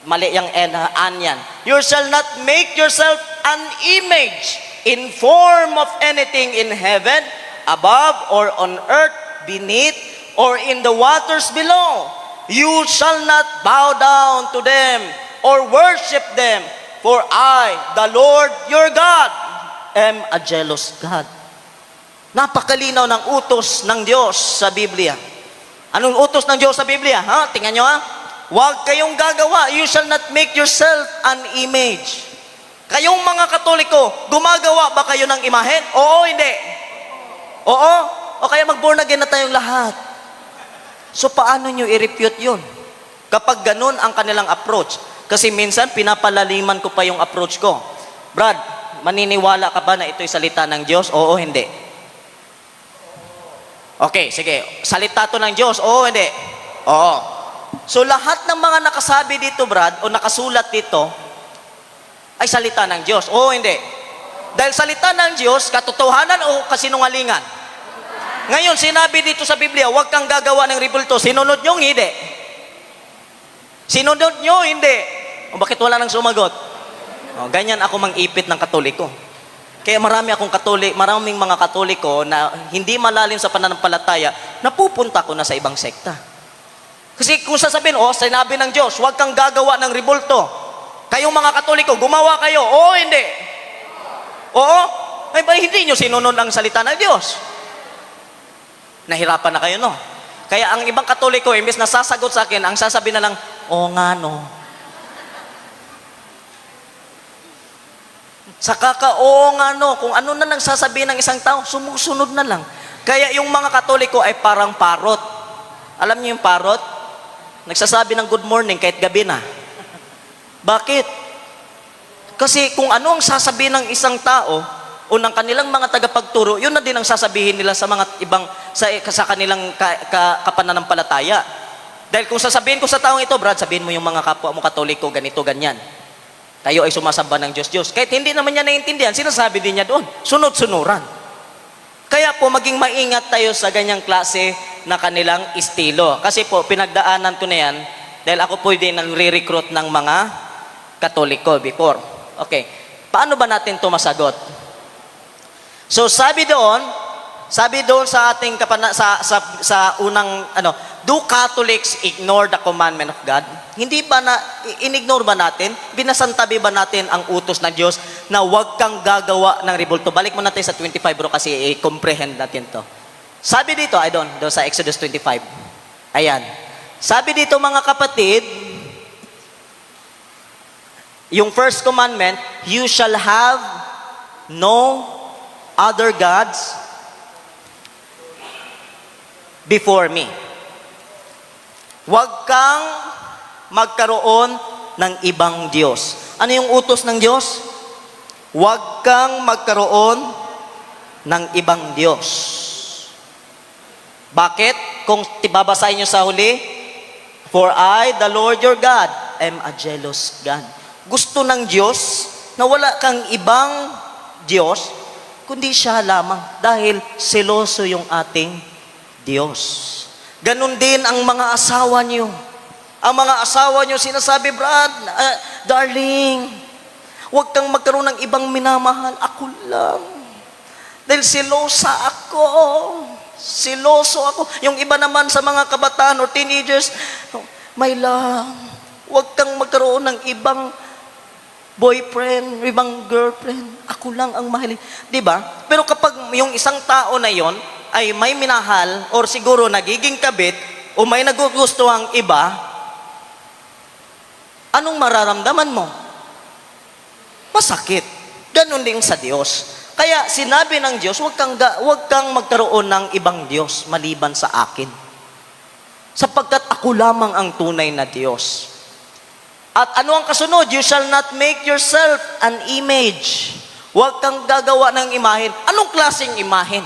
B: mali yung yan. You shall not make yourself an image in form of anything in heaven, above or on earth, beneath, or in the waters below. You shall not bow down to them or worship them, for I, the Lord your God, am a jealous God. Napakalinaw ng utos ng Diyos sa Biblia. Anong utos ng Diyos sa Biblia? Tingnan nyo, huwag kayong gagawa. You shall not make yourself an image. Kayong mga Katoliko, gumagawa ba kayo ng imahen? Oo, hindi. Oo? O kaya mag-born again na tayong lahat. So paano nyo i-refute yun? Kapag ganun ang kanilang approach. Kasi minsan, pinapalaliman ko pa yung approach ko. Brad, maniniwala ka ba na ito'y salita ng Diyos? Oo, hindi. Okay, sige. Salita to ng Diyos? Oo, hindi. Oo. So lahat ng mga nakasabi dito, Brad, o nakasulat dito, ay salita ng Diyos. Oo, hindi. Dahil salita ng Diyos, katotohanan o kasinungalingan? Ngayon, sinabi dito sa Biblia, huwag kang gagawa ng ribulto. Sinunod nyo, hindi. Sinunod nyo, hindi. O bakit wala nang sumagot? O, ganyan ako mang-ipit ng Katoliko. Kaya maraming mga Katoliko na hindi malalim sa pananampalataya, napupunta ko na sa ibang sekta. Kasi kung sasabihin, sinabi ng Diyos, huwag kang gagawa ng ribulto. Kayong mga Katoliko, gumawa kayo. Oo, hindi. Oo? Ay ba hindi nyo sinunod ang salita ng Diyos? Nahirapan na kayo, no? Kaya ang ibang Katoliko, imbes na sasagot sa akin, ang sasabihin na lang, oo nga, no? Oo nga, no? Kung ano na nang sasabihin ng isang tao, sumusunod na lang. Kaya yung mga Katoliko ay parang parot. Alam niyo yung parot? Nagsasabi ng good morning kahit gabi na. Bakit? Kasi kung ano ang sasabihin ng isang tao o ng kanilang mga tagapagturo, yun na din ang sasabihin nila sa mga ibang sa kanilang kapananampalataya. Dahil kung sasabihin ko sa taong ito, Brad, sabihin mo yung mga kapwa mo Katoliko, ganito, ganyan. Tayo ay sumasamba ng Diyos. Kahit hindi naman niya naiintindihan, sinasabi din niya doon. Sunod-sunuran. Kaya po, maging maingat tayo sa ganyang klase na kanilang estilo. Kasi po, pinagdaanan ko na yan, dahil ako po din nang-re-recruit ng mga Katoliko before. Okay, paano ba natin ito masagot? So, sabi doon sa ating sa unang do Catholics ignore the commandment of God? Hindi ba in-ignore ba natin? Binasantabi ba natin ang utos ng Diyos na huwag kang gagawa ng rebulto? Balik mo natin sa 25 bro kasi i-comprehend natin to. Sabi dito, doon sa Exodus 25. Ayan. Sabi dito mga kapatid, yung first commandment, you shall have no other gods before me. Huwag kang magkaroon ng ibang Diyos. Ano yung utos ng Diyos? Huwag kang magkaroon ng ibang Diyos. Bakit? Kung babasahin nyo sa huli, for I, the Lord your God, am a jealous God. Gusto ng Diyos na wala kang ibang Diyos, kundi siya lamang. Dahil seloso yung ating Diyos. Ganon din ang mga asawa niyo. Ang mga asawa niyo sinasabi, Brad, darling, huwag kang magkaroon ng ibang minamahal. Ako lang. Dahil selosa ako. Seloso ako. Yung iba naman sa mga kabataan or teenagers, my love, huwag kang magkaroon ng ibang boyfriend, ibang girlfriend. Ako lang ang mahalin. Diba? Pero kapag yung isang tao na yon ay may minahal or siguro nagiging kabit o may nagugustuhang iba, anong mararamdaman mo? Masakit. Ganon din sa Diyos. Kaya sinabi ng Diyos, huwag kang magkaroon ng ibang Diyos maliban sa akin. Sapagkat ako lamang ang tunay na Diyos. At ano ang kasunod? You shall not make yourself an image. Huwag kang gagawa ng imahen. Anong klaseng imahen?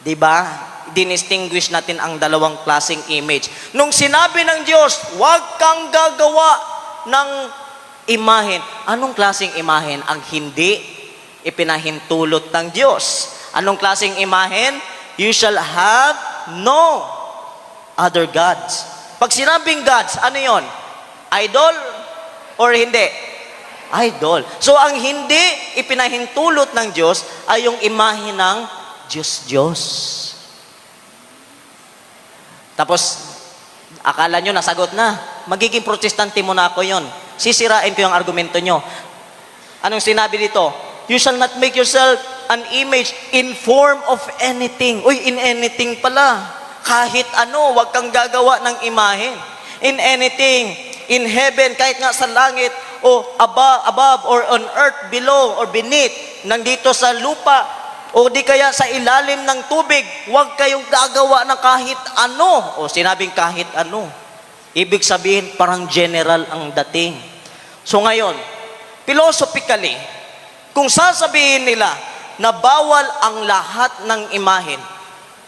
B: Diba? Dinistinguish natin ang dalawang klaseng image. Nung sinabi ng Diyos, huwag kang gagawa ng imahen. Anong klaseng imahen? Ang hindi ipinahintulot ng Diyos. Anong klaseng imahen? You shall have no other gods. Pag sinabing gods, ano yon? Idol or hindi? Idol. So ang hindi ipinahintulot ng Diyos ay yung imahe ng Diyos. Tapos, akala nyo nasagot na. Magiging protestante mo na ako yon. Sisirain ko yung argumento nyo. Anong sinabi dito? You shall not make yourself an image in form of anything. Uy, in anything pala. Kahit ano, wag kang gagawa ng imahe. In anything. In heaven, kahit nga sa langit, o above or on earth, below or beneath, nandito sa lupa, o di kaya sa ilalim ng tubig, huwag kayong gagawa ng kahit ano. O sinabing kahit ano. Ibig sabihin, parang general ang dating. So ngayon, philosophically, kung sasabihin nila na bawal ang lahat ng imahen,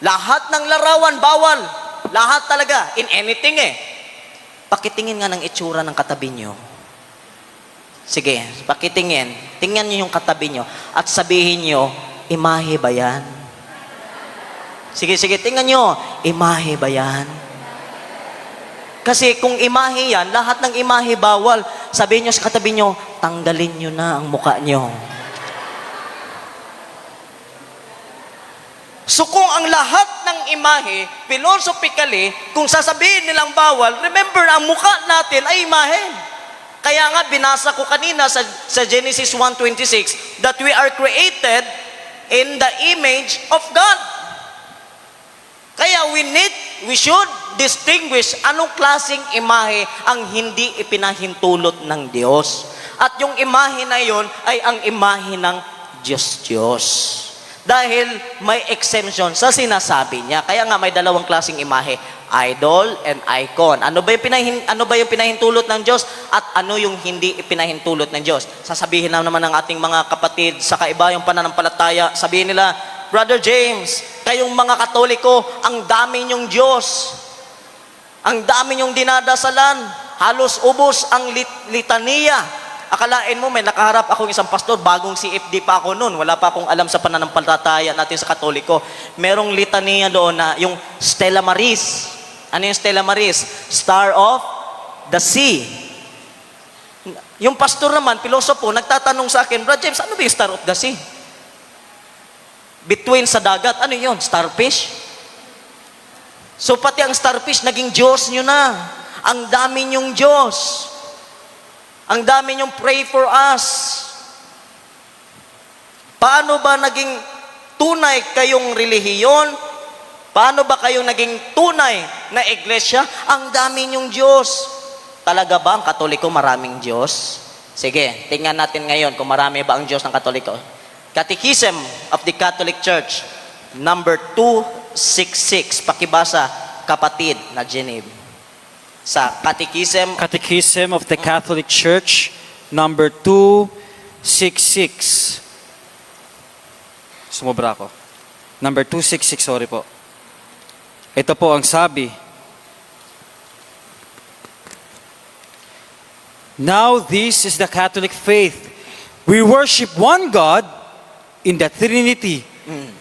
B: lahat ng larawan, bawal. Lahat talaga, in anything Pakitingin nga ng itsura ng katabi nyo. Sige, pakitingin. Tingnan nyo yung katabi nyo at sabihin nyo, imahe ba yan? Sige, tingnan nyo. Imahe ba yan? Kasi kung imahe yan, lahat ng imahe bawal. Sabihin nyo sa katabi nyo, tanggalin nyo na ang muka nyo. So kung ang lahat ng imahe, philosophically, kung sasabihin nilang bawal, remember, ang mukha natin ay imahe. Kaya nga, binasa ko kanina sa Genesis 1:26, that we are created in the image of God. Kaya we should distinguish anong klaseng imahe ang hindi ipinahintulot ng Diyos. At yung imahe na yon ay ang imahe ng Diyos. Dahil may exemption sa sinasabi niya. Kaya nga may dalawang klaseng imahe, idol and icon. Ano ba yung pinahintulot ng Diyos at ano yung hindi ipinahintulot ng Diyos? Sasabihin na naman ng ating mga kapatid sa kaibayang pananampalataya, sabihin nila, Brother James, kayong mga Katoliko, ang dami niyong Diyos. Ang dami niyong dinadasalan. Halos ubos ang litania. Akalain mo, may nakaharap akong isang pastor, bagong CFD pa ako noon. Wala pa akong alam sa pananampalataya natin sa Katoliko. Merong litania doon na yung Stella Maris. Ano yung Stella Maris? Star of the Sea. Yung pastor naman, pilosopo, nagtatanong sa akin, Brad James, ano ba yung Star of the Sea? Between sa dagat, ano yun? Starfish? So pati ang starfish, naging Diyos nyo na. Ang dami nyong Diyos. Ang dami nyong pray for us. Paano ba naging tunay kayong relihiyon? Paano ba kayong naging tunay na iglesia? Ang dami nyong Diyos. Talaga ba ang Katoliko maraming Diyos? Sige, tingnan natin ngayon kung marami ba ang Diyos ng Katoliko. Catechism of the Catholic Church, number 266. Pakibasa, kapatid na Geneve. Sa Catechism
C: Catechism of the Catholic Church, number 266. Sumobra ako. Number 266, sorry po. Ito po ang sabi. Now this is the Catholic faith. We worship one God in the Trinity,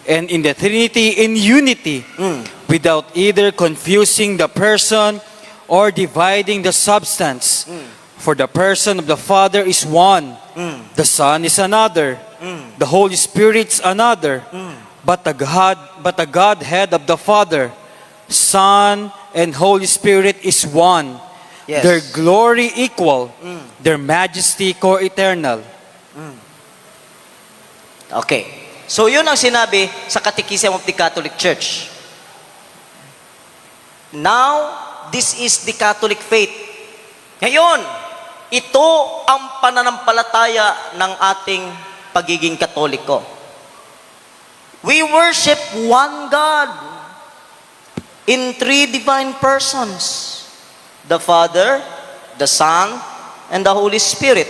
C: and in the Trinity in unity, without either confusing the person or dividing the substance. For the person of the Father is one, the Son is another, the Holy Spirit's another, but the Godhead of the Father, Son, and Holy Spirit is one.
B: Yes.
C: Their glory equal, their majesty co-eternal.
B: Okay. So yun ang sinabi sa Catechism of the Catholic Church. Now, this is the Catholic faith. Ngayon, ito ang pananampalataya ng ating pagiging Katoliko. We worship one God in three divine persons. The Father, the Son, and the Holy Spirit.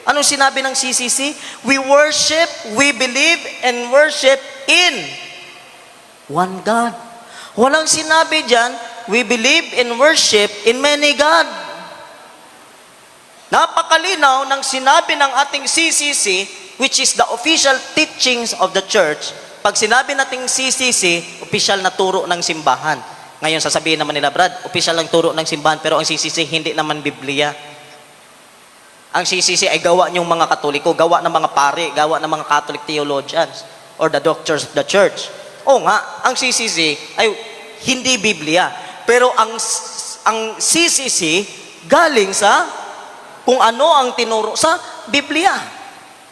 B: Anong sinabi ng CCC? We worship, we believe, and worship in one God. Walang sinabi dyan, we believe and worship in many God. Napakalinaw ng sinabi ng ating CCC, which is the official teachings of the church. Pag sinabi nating CCC, official na turo ng simbahan. Ngayon, sasabihin naman nila, Brad, official lang turo ng simbahan, pero ang CCC hindi naman Biblia. Ang CCC ay gawa niyong mga Katoliko, gawa ng mga pare, gawa ng mga Catholic theologians, or the doctors of the church. O nga, ang CCC ay hindi Biblia. Pero ang CCC galing sa kung ano ang tinuro sa Biblia.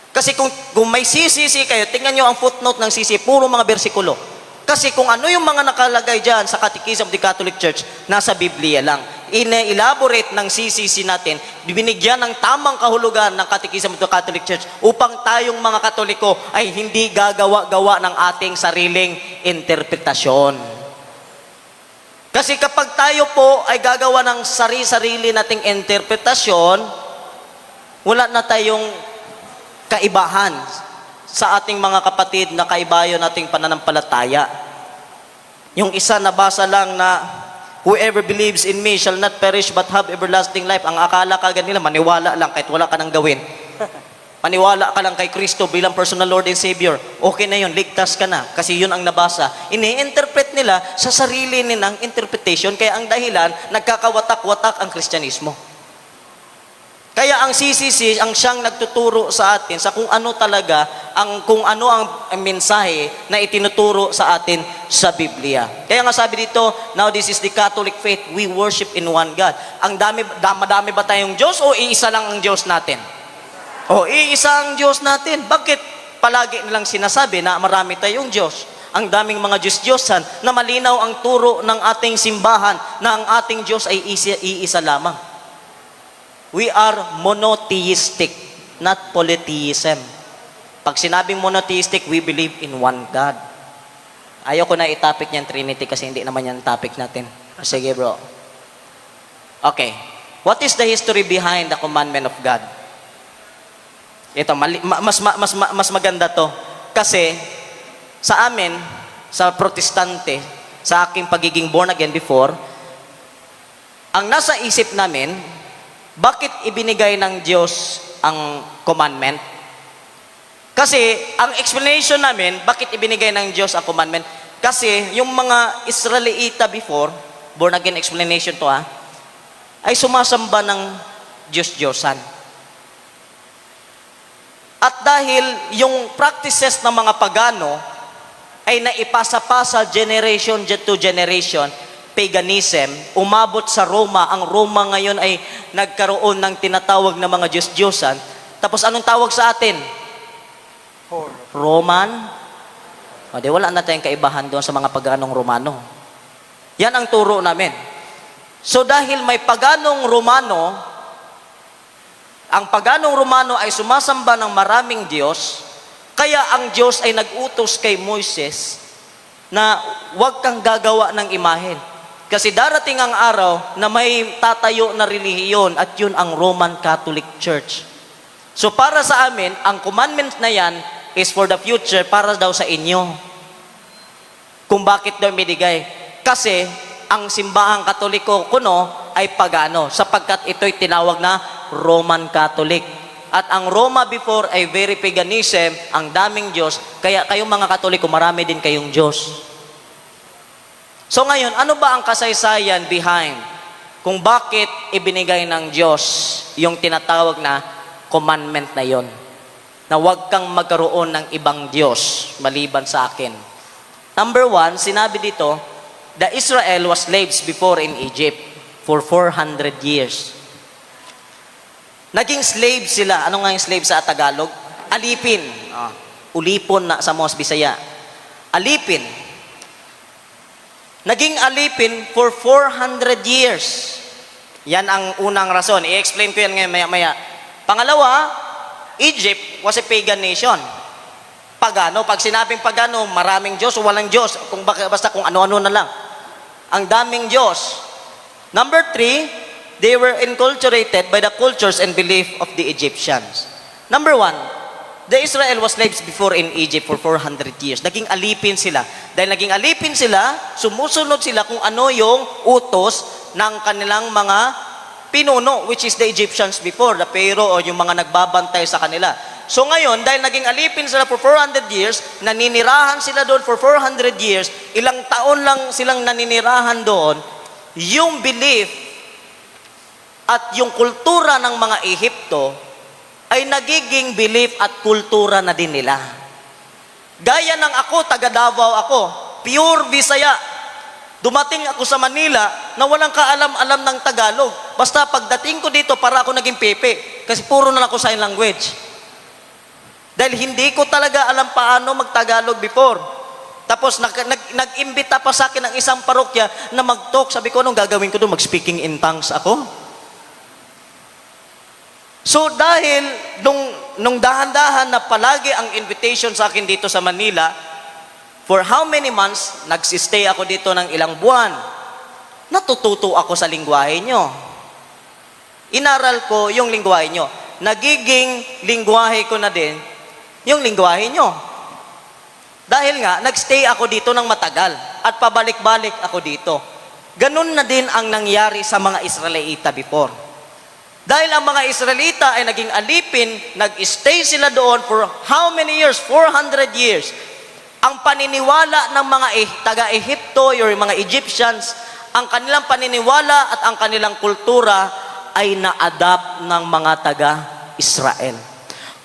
B: Kasi kung may CCC kayo, tingnan nyo ang footnote ng CCC, puro mga bersikulo. Kasi kung ano yung mga nakalagay dyan sa Catechism of the Catholic Church, nasa Biblia lang. Ina-elaborate ng CCC natin, binigyan ng tamang kahulugan ng Catechism of the Catholic Church upang tayong mga Katoliko ay hindi gagawa-gawa ng ating sariling interpretasyon. Kasi kapag tayo po ay gagawa ng sarili nating interpretasyon, wala na tayong kaibahan sa ating mga kapatid na kaibayo nating pananampalataya. Yung isa nabasa lang na, whoever believes in me shall not perish but have everlasting life. Ang akala ka ganila, maniwala lang kahit wala ka nang gawin. Maniwala ka lang kay Kristo bilang personal Lord and Savior. Okay na yun, ligtas ka na. Kasi yun ang nabasa. Ini-interpret nila sa sarili nilang interpretation. Kaya ang dahilan, nagkakawatak-watak ang Kristyanismo. Kaya ang CCC, ang siyang nagtuturo sa atin sa kung ano talaga, kung ano ang mensahe na itinuturo sa atin sa Biblia. Kaya nga sabi dito, now this is the Catholic faith, we worship in one God. Madami ba tayong Diyos o iisa lang ang Diyos natin? O iisa ang Diyos natin. Bakit palagi nilang sinasabi na marami tayong Diyos? Ang daming mga Diyos-Diyosan na malinaw ang turo ng ating simbahan na ang ating Diyos ay iisa lamang. We are monotheistic, not polytheism. Pag sinabing monotheistic, we believe in one God. Ayoko na i-topic niyan Trinity kasi hindi naman yan topic natin. Sige bro. Okay. What is the history behind the commandment of God? Ito, mas maganda to. Kasi sa amin, sa protestante, sa aking pagiging born again before, ang nasa isip namin, bakit ibinigay ng Diyos ang commandment? Kasi ang explanation namin, bakit ibinigay ng Diyos ang commandment? Kasi yung mga Israelita before, born again explanation to ay sumasamba ng Diyos-Diyosan. At dahil yung practices ng mga pagano ay naipasa-pasa generation to generation, paganism, umabot sa Roma. Ang Roma ngayon ay nagkaroon ng tinatawag na mga Diyos-Diyosan. Tapos anong tawag sa atin? Roman. O di wala na tayong kaibahan doon sa mga paganong Romano. Yan ang turo namin. So dahil may paganong Romano, ang paganong Romano ay sumasamba ng maraming Diyos, kaya ang Diyos ay nag-utos kay Moises na huwag kang gagawa ng imahen. Kasi darating ang araw na may tatayo na relihiyon at yun ang Roman Catholic Church. So para sa amin, ang commandment na yan is for the future, para daw sa inyo. Kung bakit daw binigay. Kasi ang simbahang Katoliko kuno ay pagano, sapagkat ito'y tinawag na Roman Catholic. At ang Roma before ay very paganism, ang daming Diyos, kaya kayong mga Katoliko, marami din kayong Diyos. So ngayon, ano ba ang kasaysayan behind kung bakit ibinigay ng Diyos yung tinatawag na commandment na yon? Na huwag kang magkaroon ng ibang Diyos maliban sa akin. Number 1, sinabi dito, the Israel was slaves before in Egypt for 400 years. Naging slave sila. Ano nga yung slave sa Tagalog? Alipin. Ulipon na sa Mos Bisaya. Alipin. Naging alipin for 400 years. Yan ang unang rason. I-explain ko yan ngayon maya-maya. Pangalawa, Egypt was a pagan nation. Pagano. Pag sinabing pagano, maraming Diyos o walang Diyos. Basta kung ano-ano na lang. Ang daming Diyos. Number 3, they were enculturated by the cultures and belief of the Egyptians. Number 1, the Israel was slaves before in Egypt for 400 years. Naging alipin sila. Dahil naging alipin sila, sumusunod sila kung ano yung utos ng kanilang mga pinuno, which is the Egyptians before, the Pharaoh o yung mga nagbabantay sa kanila. So ngayon, dahil naging alipin sila for 400 years, naninirahan sila doon for 400 years, ilang taon lang silang naninirahan doon, yung belief at yung kultura ng mga Ehipto ay nagiging belief at kultura na din nila. Gaya ng ako, taga Davao ako, pure Bisaya. Dumating ako sa Manila na walang kaalam-alam ng Tagalog. Basta pagdating ko dito, para ako naging pepe. Kasi puro na ako sign language. Dahil hindi ko talaga alam paano mag-Tagalog before. Tapos nag-imbita pa sa akin ng isang parokya na mag-talk. Sabi ko, anong gagawin ko doon? Mag-speaking in tongues ako? So dahil nung dahan-dahan na palagi ang invitation sa akin dito sa Manila, for how many months, nagsistay ako dito ng ilang buwan. Natututo ako sa lingwahe nyo. Inaral ko yung lingwahe nyo. Nagiging lingwahe ko na din yung lingwahe nyo. Dahil nga, nagstay ako dito ng matagal at pabalik-balik ako dito. Ganun na din ang nangyari sa mga Israelita before. Dahil ang mga Israelita ay naging alipin, nag-stay sila doon for how many years? 400 years. Ang paniniwala ng mga taga-Ehipto, yung mga Egyptians, ang kanilang paniniwala at ang kanilang kultura ay na-adapt ng mga taga-Israel.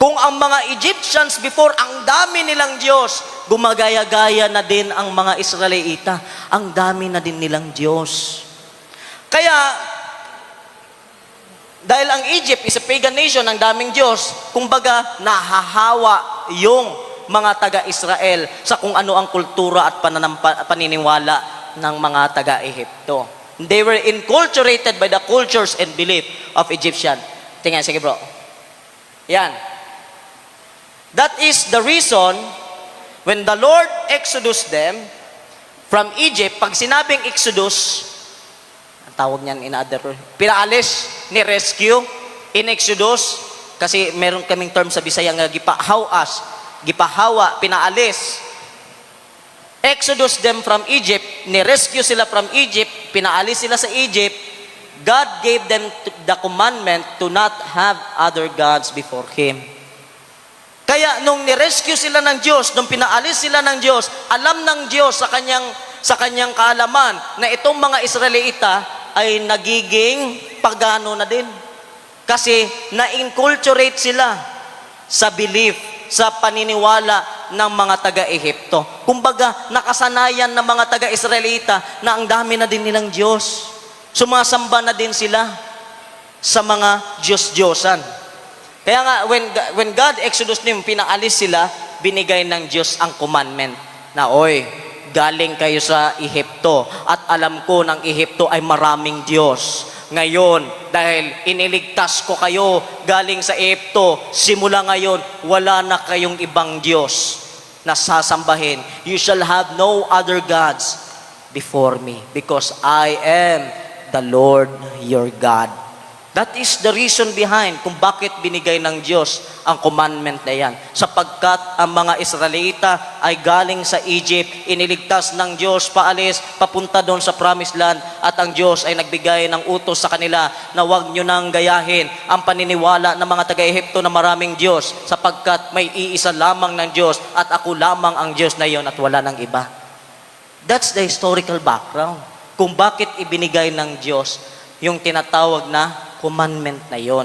B: Kung ang mga Egyptians before, ang dami nilang Diyos, gumagaya-gaya na din ang mga Israelita. Ang dami na din nilang Diyos. Kaya, dahil ang Egypt is a pagan nation, ang daming Diyos, kumbaga, nahahawa yung mga taga-Israel sa kung ano ang kultura at paniniwala ng mga taga-Ehipto. They were enculturated by the cultures and belief of Egyptian. Tingnan, sige bro. Yan. That is the reason when the Lord exodus them from Egypt, pag sinabing exodus, ang tawag niyan in other, pinaalis, ni-rescue, in exodus, kasi meron kaming term sa Bisaya nga gipahawas, gipahawa, pinaalis. Exodus them from Egypt, ni-rescue sila from Egypt, pinaalis sila sa Egypt, God gave them the commandment to not have other gods before Him. Kaya nung nirescue sila ng Diyos, nung pinaalis sila ng Diyos, alam ng Diyos sa kanyang kaalaman na itong mga Israelita ay nagiging pagano na din. Kasi na-inculturate sila sa belief, sa paniniwala ng mga taga-Ehipto. Kumbaga, nakasanayan ng mga taga-Israelita na ang dami na din nilang Diyos. Sumasamba na din sila sa mga Diyos-Diyosan. Kaya nga, when God, Exodus name, pinaalis sila, binigay ng Diyos ang commandment na, oy, galing kayo sa Ehipto at alam ko ng Ehipto ay maraming Diyos. Ngayon, dahil iniligtas ko kayo galing sa Ehipto, simula ngayon, wala na kayong ibang Diyos na sasambahin. You shall have no other gods before me because I am the Lord your God. That is the reason behind kung bakit binigay ng Diyos ang commandment na yan. Sapagkat ang mga Israelita ay galing sa Egypt, iniligtas ng Diyos paalis, papunta doon sa promised land, at ang Diyos ay nagbigay ng utos sa kanila na huwag nyo nang gayahin ang paniniwala ng mga taga-Ehipto na maraming Diyos, sapagkat may iisa lamang ng Diyos at ako lamang ang Diyos na yon at wala ng iba. That's the historical background kung bakit ibinigay ng Diyos yung tinatawag na commandment na yon.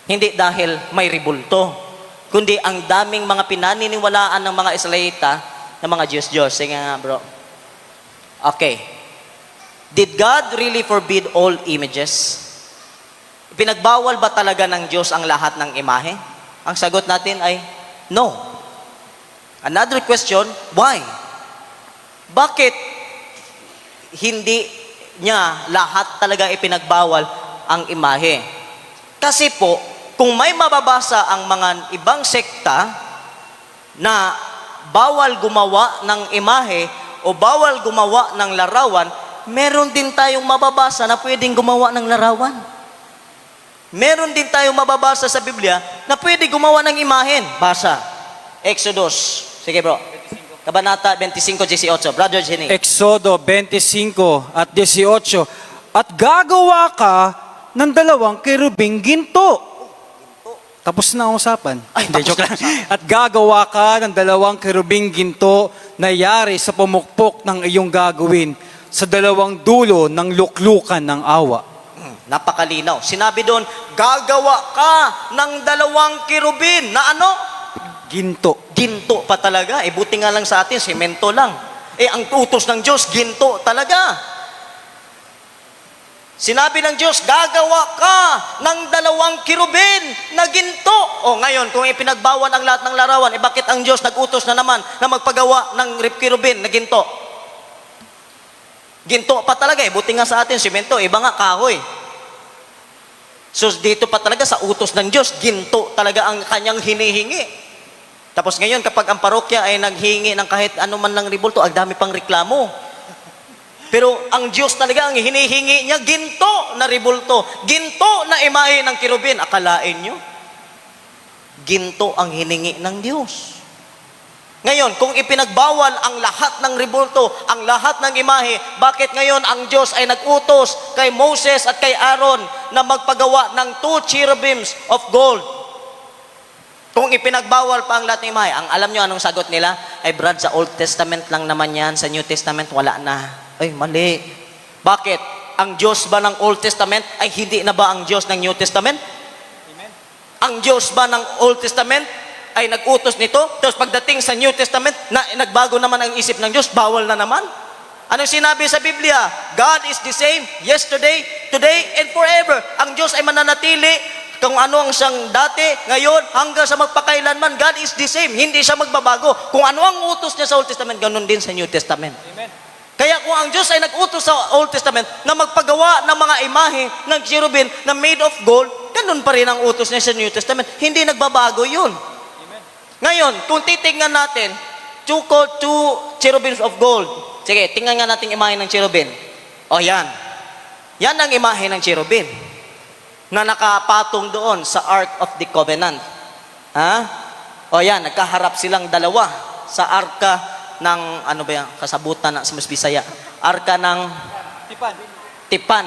B: Hindi dahil may ribulto, kundi ang daming mga pinaniniwalaan ng mga Israelita na mga Diyos-Diyos. Sige nga, bro. Okay. Did God really forbid all images? Pinagbawal ba talaga ng Diyos ang lahat ng imahe? Ang sagot natin ay no. Another question, why? Bakit hindi niya lahat talaga ipinagbawal ang imahe? Kasi po, kung may mababasa ang mga ibang sekta na bawal gumawa ng imahe o bawal gumawa ng larawan, meron din tayong mababasa na pwedeng gumawa ng larawan. Meron din tayong mababasa sa Biblia na pwede gumawa ng imahen. Basa. Exodus. Sige bro. Kabanata 25:18. Brother Jenny.
C: Exodo 25 at 18. At gagawa ka ng 2 kerubing ginto. Tapos na ang usapan.
B: Ay,
C: Hindi,
B: tapos
C: joke
B: na
C: lang. At gagawa ka ng 2 kerubing ginto na yari sa pumukpok ng iyong gagawin sa 2 dulo ng luklukan ng awa.
B: Napakalinaw. Sinabi doon, gagawa ka ng 2 kirubin na ano?
C: Ginto.
B: Ginto pa talaga. Buti nga lang sa atin, semento lang. Ang utos ng Diyos, ginto talaga. Sinabi ng Diyos, gagawa ka ng 2 kirubin na ginto. Ngayon, kung ipinagbawal ang lahat ng larawan, bakit ang Diyos nag-utos na naman na magpagawa ng kirubin na ginto? Ginto pa talaga. Buti nga sa atin, semento. Iba nga, kahoy. So, dito pa talaga sa utos ng Diyos, ginto talaga ang kanyang hinihingi. Tapos ngayon, kapag ang parokya ay naghingi ng kahit ano man lang ribulto, ang dami pang reklamo. Pero ang Diyos talaga, ang hinihingi niya, ginto na ribulto, ginto na imahe ng kirubin. Akalain nyo? Ginto ang hiningi ng Diyos. Ngayon, kung ipinagbawal ang lahat ng ribulto, ang lahat ng imahe, bakit ngayon ang Diyos ay nag-utos kay Moses at kay Aaron na magpagawa ng 2 cherubims of gold? Kung ipinagbawal pa ang lahat ng imahe, ang alam nyo anong sagot nila? Ay Brad, sa Old Testament lang naman yan, sa New Testament wala na. Ay, mali. Bakit? Ang Diyos ba ng Old Testament ay hindi na ba ang Diyos ng New Testament? Amen. Ang Diyos ba ng Old Testament ay nag-utos nito? Tapos pagdating sa New Testament, nagbago naman ang isip ng Diyos, bawal na naman? Anong sinabi sa Biblia? God is the same yesterday, today, and forever. Ang Diyos ay mananatili kung ano ang siyang dati, ngayon, hanggang sa magpakailanman. God is the same. Hindi siya magbabago. Kung ano ang utos niya sa Old Testament, ganun din sa New Testament. Amen. Kaya kung ang Diyos ay nag-utos sa Old Testament na magpagawa ng mga imahe ng cherubim na made of gold, ganun pa rin ang utos niya sa New Testament. Hindi nagbabago yun. Amen. Ngayon, kung titignan natin, 2 cherubims of gold. Sige, tingnan nga natin imahe ng cherubim. Yan. Yan ang imahe ng cherubim na nakapatong doon sa Ark of the Covenant. Yan, nagkaharap silang dalawa sa arka ng, ano ba yan, kasabutan na sa Bisaya. Arka ng Tipan.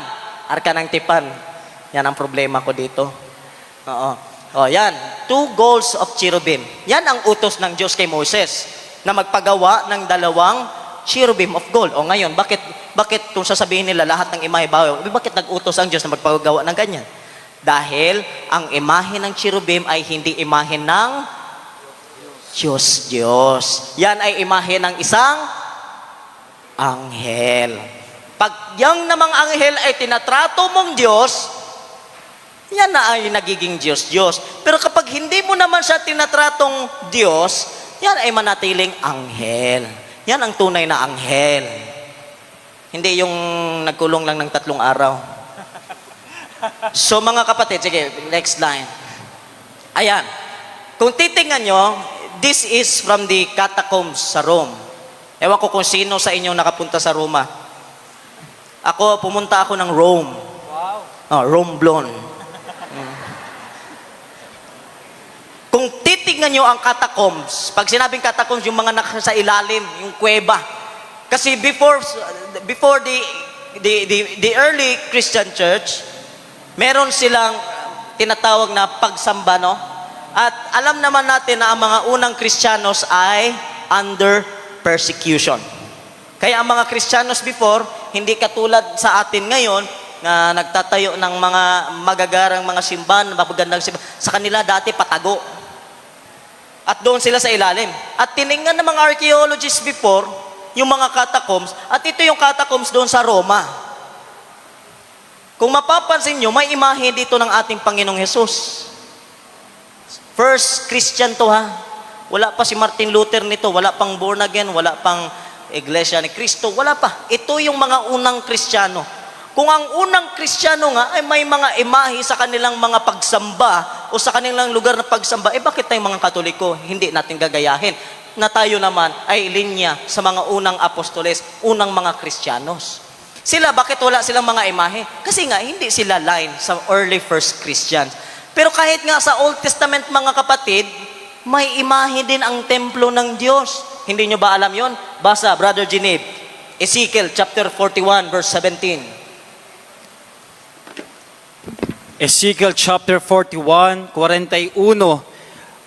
B: Arka ng tipan. Yan ang problema ko dito. Oo. O, yan. 2 goals of cherubim. Yan ang utos ng Diyos kay Moses na magpagawa ng 2 cherubim of gold. O ngayon, bakit kung sasabihin nila lahat ng imahe bago, bakit nag-utos ang Diyos na magpagawa ng ganyan? Dahil ang imahe ng cherubim ay hindi imahe ng Diyos. Yan ay imahe ng isang anghel. Pag yang namang anghel ay tinatrato mong Diyos, yan na ay nagiging Diyos. Pero kapag hindi mo naman siya tinatratong Diyos, yan ay manatiling anghel. Yan ang tunay na anghel. Hindi yung nagkulong lang ng 3 araw. So mga kapatid, sige, next line. Ayan. Kung titingnan nyo, this is from the catacombs sa Rome. Ewan ko kung sino sa inyo nakapunta sa Roma. Pumunta ako ng Rome. Wow. Rome blonde. Kung titignan nyo ang catacombs, pag sinabing catacombs, yung mga nasa ilalim, yung kuweba. Kasi before the early Christian church, meron silang tinatawag na pagsamba, no? At alam naman natin na ang mga unang Kristiyanos ay under persecution. Kaya ang mga Kristiyanos before, hindi katulad sa atin ngayon, na nagtatayo ng mga magagarang mga simbahan, mapagandang simbahan. Sa kanila dati patago. At doon sila sa ilalim. At tiningnan ng mga archaeologists before, yung mga catacombs, at ito yung catacombs doon sa Roma. Kung mapapansin nyo, may imahe dito ng ating Panginoong Hesus. First Christian to ha. Wala pa si Martin Luther nito, wala pang born again, wala pang Iglesia ni Cristo, wala pa. Ito yung mga unang Kristiyano. Kung ang unang Kristiyano nga ay may mga imahe sa kanilang mga pagsamba o sa kanilang lugar na pagsamba, bakit tayong mga Katoliko hindi natin gagayahin na tayo naman ay linya sa mga unang apostoles, unang mga Kristiyanos? Sila, bakit wala silang mga imahe? Kasi nga, hindi sila line sa early first Christians. Pero kahit nga sa Old Testament mga kapatid, may imahe din ang templo ng Diyos. Hindi nyo ba alam yon? Basa, Brother Ginib, Ezekiel chapter 41 verse 17.
C: Ezekiel chapter 41, 41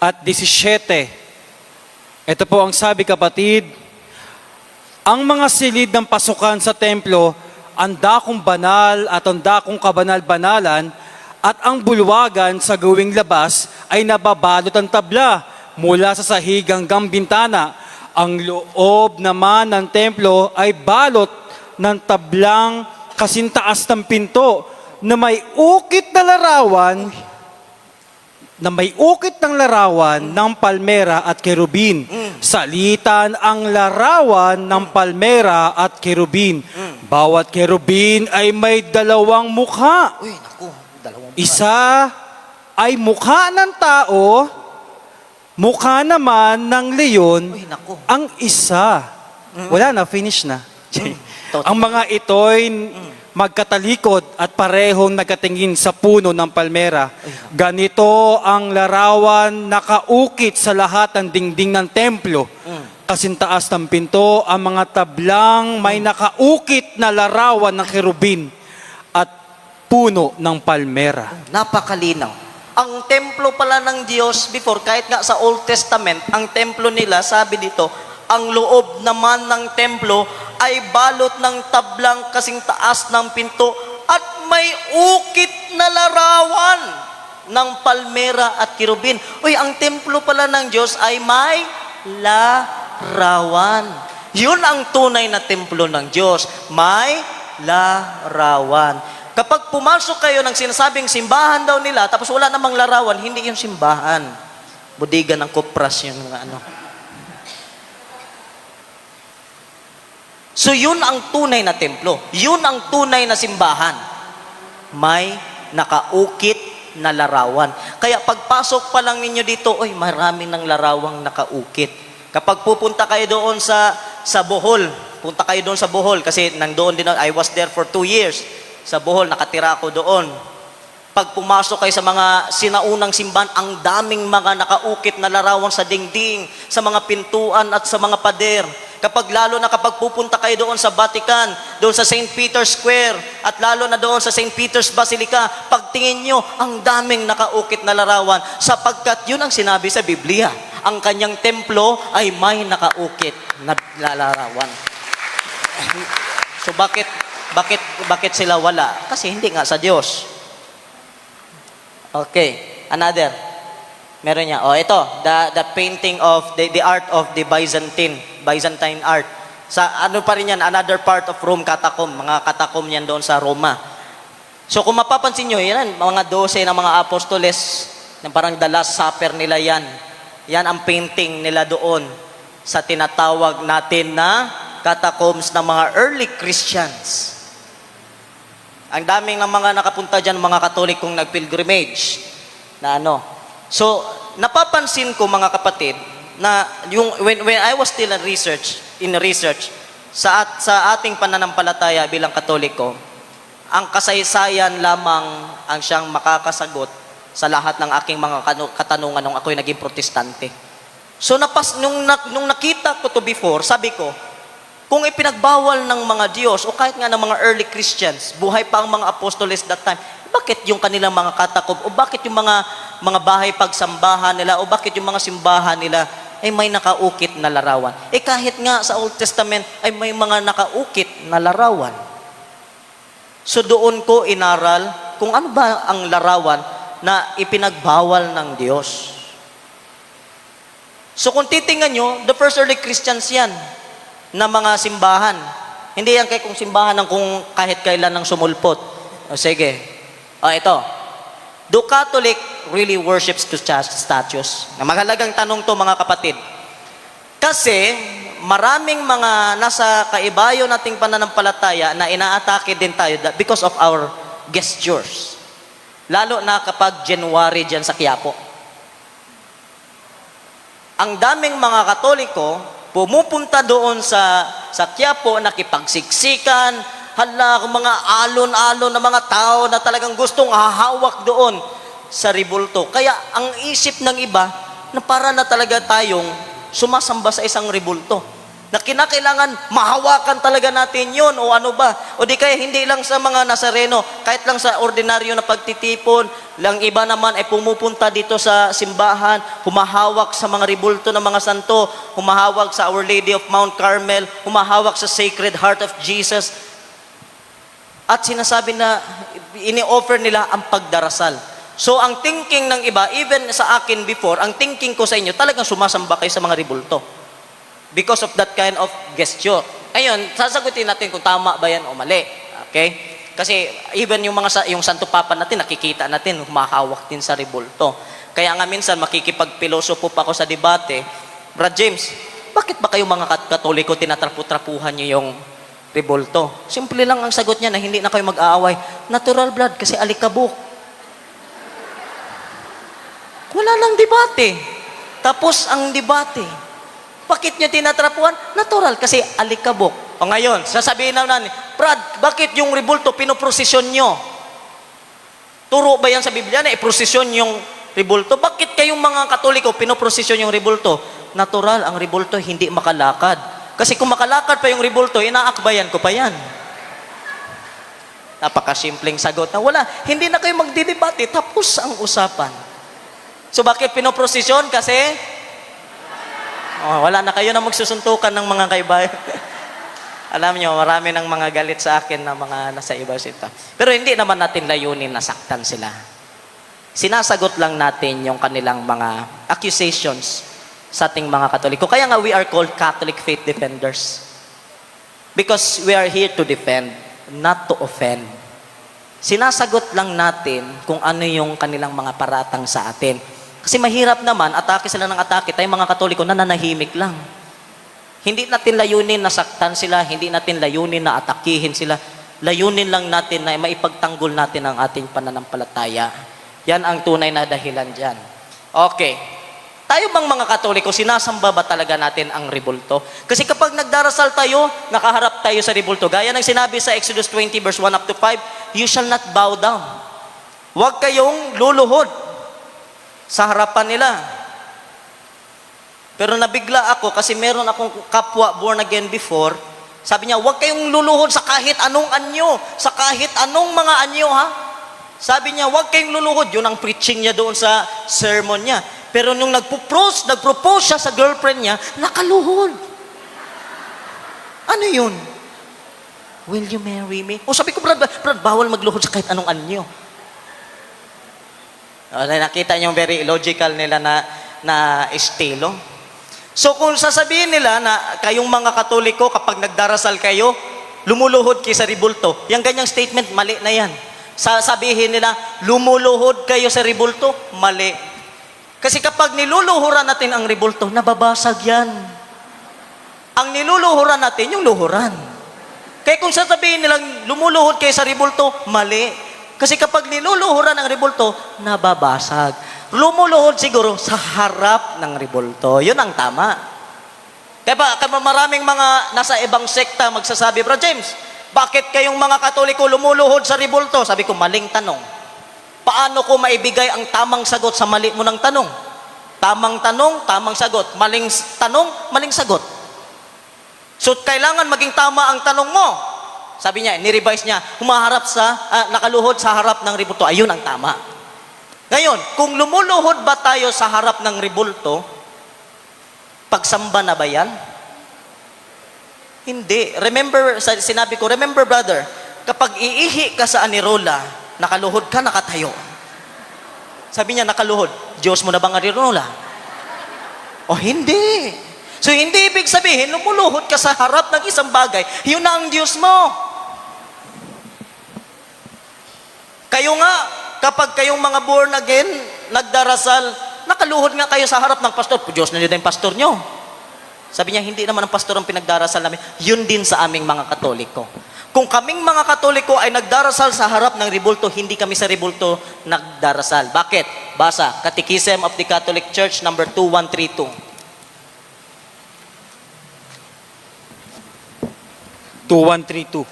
C: at 17. Ito po ang sabi, kapatid. Ang mga silid ng pasukan sa templo, ang dakong banal at ang dakong kabanal-banalan at ang bulwagan sa gawing labas ay nababalot ang tabla mula sa sahig hanggang bintana. Ang loob naman ng templo ay balot ng tablang kasintaas ng pinto na may ukit ng larawan ng palmera at kerubin. Salitan ang larawan ng palmera at kerubin. Bawat kerubin ay may 2 mukha.
B: Uy, naku, 2 mukha.
C: Isa ay mukha ng tao, mukha naman ng leon.
B: Uy, naku.
C: Ang isa. Wala na, finish na.
B: Totoo.
C: Ang mga ito'y magkatalikod at parehong nakatingin sa puno ng palmera. Ganito ang larawan nakaukit sa lahat ng dingding ng templo. Kasintaas ng pinto, ang mga tablang may nakaukit na larawan ng kerubin at puno ng palmera.
B: Napakalinaw. Ang templo pala ng Diyos before, kahit nga sa Old Testament, ang templo nila, sabi dito, ang loob naman ng templo ay balot ng tablang kasing taas ng pinto at may ukit na larawan ng palmera at kirubin. Uy, ang templo pala ng Diyos ay may larawan. Yun ang tunay na templo ng Diyos. May larawan. Kapag pumasok kayo ng sinasabing simbahan daw nila, tapos wala namang larawan, hindi yung simbahan. Budiga ng kupras yung mga ano. So yun ang tunay na templo. Yun ang tunay na simbahan. May nakaukit na larawan. Kaya pagpasok pa lang ninyo dito, oy, marami ng larawang nakaukit. Kapag pupunta kayo doon sa Bohol, punta kayo doon sa Bohol, kasi nandoon din, I was there for 2 years. Sa Bohol, nakatira ako doon. Pag pumasok kayo sa mga sinaunang simbahan, ang daming mga nakaukit na larawan sa dingding, sa mga pintuan at sa mga pader. Kapag lalo na kapag pupunta kayo doon sa Vatican, doon sa St. Peter's Square, at lalo na doon sa St. Peter's Basilica, pagtingin nyo, ang daming nakaukit na larawan, sapagkat yun ang sinabi sa Biblia. Ang kanyang templo ay may nakaukit na larawan. So bakit sila wala? Kasi hindi nga sa Diyos. Okay, another. Meron niya. Oh, ito, the painting of the art of the Byzantine art. Sa ano pa rin yan, another part of Rome, catacomb, mga catacomb yan doon sa Roma. So kung mapapansin nyo, yan, mga 12 na mga apostoles, na parang the last supper nila yan. Yan ang painting nila doon sa tinatawag natin na catacombs ng mga early Christians. Ang daming ng mga nakapunta dyan, mga Katolikong nag-pilgrimage na ano. So, napapansin ko mga kapatid na yung when I was still in research sa ating pananampalataya bilang Katoliko, ang kasaysayan lamang ang siyang makakasagot sa lahat ng aking mga katanungan nung ako'y naging protestante. So nung nakita ko to before, sabi ko, kung ipinagbawal ng mga Diyos o kahit nga ng mga early Christians, buhay pa ang mga apostoles that time, bakit yung kanilang mga katakob o bakit yung mga bahay pagsambahan nila o bakit yung mga simbahan nila ay may nakaukit na larawan? Kahit nga sa Old Testament ay may mga nakaukit na larawan. So doon ko inaral kung ano ba ang larawan na ipinagbawal ng Diyos. So kung titingnan nyo, the first early Christians yan na mga simbahan. Hindi yan kay kung simbahan ng kung kahit kailan ng sumulpot. O sige. O ito. Do Catholic really worships to statues? Na mahalagang tanong to mga kapatid. Kasi maraming mga nasa kaibayo nating pananampalataya na inaatake din tayo because of our gestures. Lalo na kapag January dyan sa Quiapo. Ang daming mga Katoliko pumupunta doon sa Quiapo, nakipagsiksikan, hala, mga alon-alon na mga tao na talagang gustong hahawak doon sa rebulto. Kaya ang isip ng iba, na para na talaga tayong sumasamba sa isang rebulto. Na kinakailangan mahawakan talaga natin yun o ano ba. O di kaya hindi lang sa mga Nazareno, kahit lang sa ordinaryo na pagtitipon, lang iba naman ay pumupunta dito sa simbahan, humahawak sa mga rebulto ng mga santo, humahawak sa Our Lady of Mount Carmel, humahawak sa Sacred Heart of Jesus. At sinasabi na ini-offer nila ang pagdarasal. So ang thinking ng iba, even sa akin before, ang thinking ko sa inyo, talagang sumasamba kayo sa mga rebulto. Because of that kind of gesture. Ayun, sasagutin natin kung tama ba yan o mali. Okay? Kasi even yung Santo Papa natin, nakikita natin, humahawak din sa rebulto. Kaya nga minsan, makikipagpilosopo pa ako sa debate, Brad James, bakit ba kayo mga Katoliko tinatrapu-trapuhan nyo yung rebulto? Simple lang ang sagot niya na hindi na kayo mag-aaway. Natural, Brad, kasi alikabok. Wala nang debate. Tapos ang debate. Bakit nyo tinatrapuhan? Natural, kasi alikabok. O ngayon, sasabihin naman, Brad, bakit yung rebulto pinoprosesyon nyo? Turo ba yan sa Biblia na iprosesyon yung rebulto? Bakit kayong mga Katoliko pinoprosesyon yung rebulto? Natural, ang rebulto hindi makalakad. Kasi kung makalakad pa yung rebulto, inaakbayan ko pa yan. Napakasimpleng sagot na wala. Hindi na kayo magdidebate, tapos ang usapan. So bakit pinoprosesyon? Kasi wala na kayo na magsusuntukan ng mga kaibayan. Alam nyo, marami ng mga galit sa akin na mga nasa iba sita. Pero hindi naman natin layunin na saktan sila. Sinasagot lang natin yung kanilang mga accusations sa ating mga Katoliko. Kaya nga we are called Catholic Faith Defenders. Because we are here to defend, not to offend. Sinasagot lang natin kung ano yung kanilang mga paratang sa atin. Kasi mahirap naman, atake sila ng atake, tayo mga Katoliko nananahimik lang. Hindi natin layunin na saktan sila, hindi natin layunin na atakihin sila. Layunin lang natin na maipagtanggol natin ang ating pananampalataya. Yan ang tunay na dahilan dyan. Okay. Tayo bang mga Katoliko, sinasamba ba talaga natin ang rebulto? Kasi kapag nagdarasal tayo, nakaharap tayo sa rebulto. Gaya ng sinabi sa Exodus 20 verse 1 up to 5, you shall not bow down. Huwag kayong luluhod sa harapan nila. Pero nabigla ako kasi meron akong kapwa born again before. Sabi niya, huwag kayong luluhod sa kahit anong anyo, sa kahit anong mga anyo, ha? Sabi niya, huwag kayong luluhod. Yun ang preaching niya doon sa sermon niya. Pero nung nagpropose siya sa girlfriend niya, nakaluhod. Ano yun? Will you marry me? O sabi ko, Brad, bawal magluhod sa kahit anong anyo. Nakita niyo very illogical nila na estilo. So kung sasabihin nila na kayong mga Katoliko, kapag nagdarasal kayo, lumuluhod kayo sa ribulto, yung ganyang statement, mali na yan. Sasabihin nila, lumuluhod kayo sa ribulto, mali. Kasi kapag niluluhuran natin ang ribulto, nababasag yan. Ang niluluhuran natin, yung luhuran. Kaya kung sasabihin nilang lumuluhod kayo sa ribulto, mali. Kasi kapag niluluhuran ang ribulto, nababasag. Lumuluhod siguro sa harap ng ribulto. Yun ang tama. Kaya maraming mga nasa ibang sekta magsasabi, Bro James, bakit kayong mga Katoliko lumuluhod sa ribulto? Sabi ko, maling tanong. Paano ko maibigay ang tamang sagot sa mali mo ng tanong? Tamang tanong, tamang sagot. Maling tanong, maling sagot. So, kailangan maging tama ang tanong mo. Sabi niya, ni-revise niya, nakaluhod sa harap ng ribulto. Ayun ang tama. Ngayon, kung lumuluhod ba tayo sa harap ng ribulto, pagsamba na ba yan? Hindi. Remember, sinabi ko, remember brother, kapag iihi ka sa anirola, nakaluhod ka, nakatayo. Sabi niya, nakaluhod. Diyos mo na bang anirola? O hindi. So, hindi ibig sabihin, lumuluhod ka sa harap ng isang bagay, yun na ang Diyos mo. Kayo nga, kapag kayong mga born again, nagdarasal, nakaluhod nga kayo sa harap ng pastor. Diyos na yun yung pastor nyo. Sabi niya, hindi naman ang pastor ang pinagdarasal namin. Yun din sa aming mga Katoliko. Kung kaming mga Katoliko ay nagdarasal sa harap ng ribulto, hindi kami sa ribulto nagdarasal. Bakit? Basa, Catechism of the Catholic Church, number 2132.
C: 2132.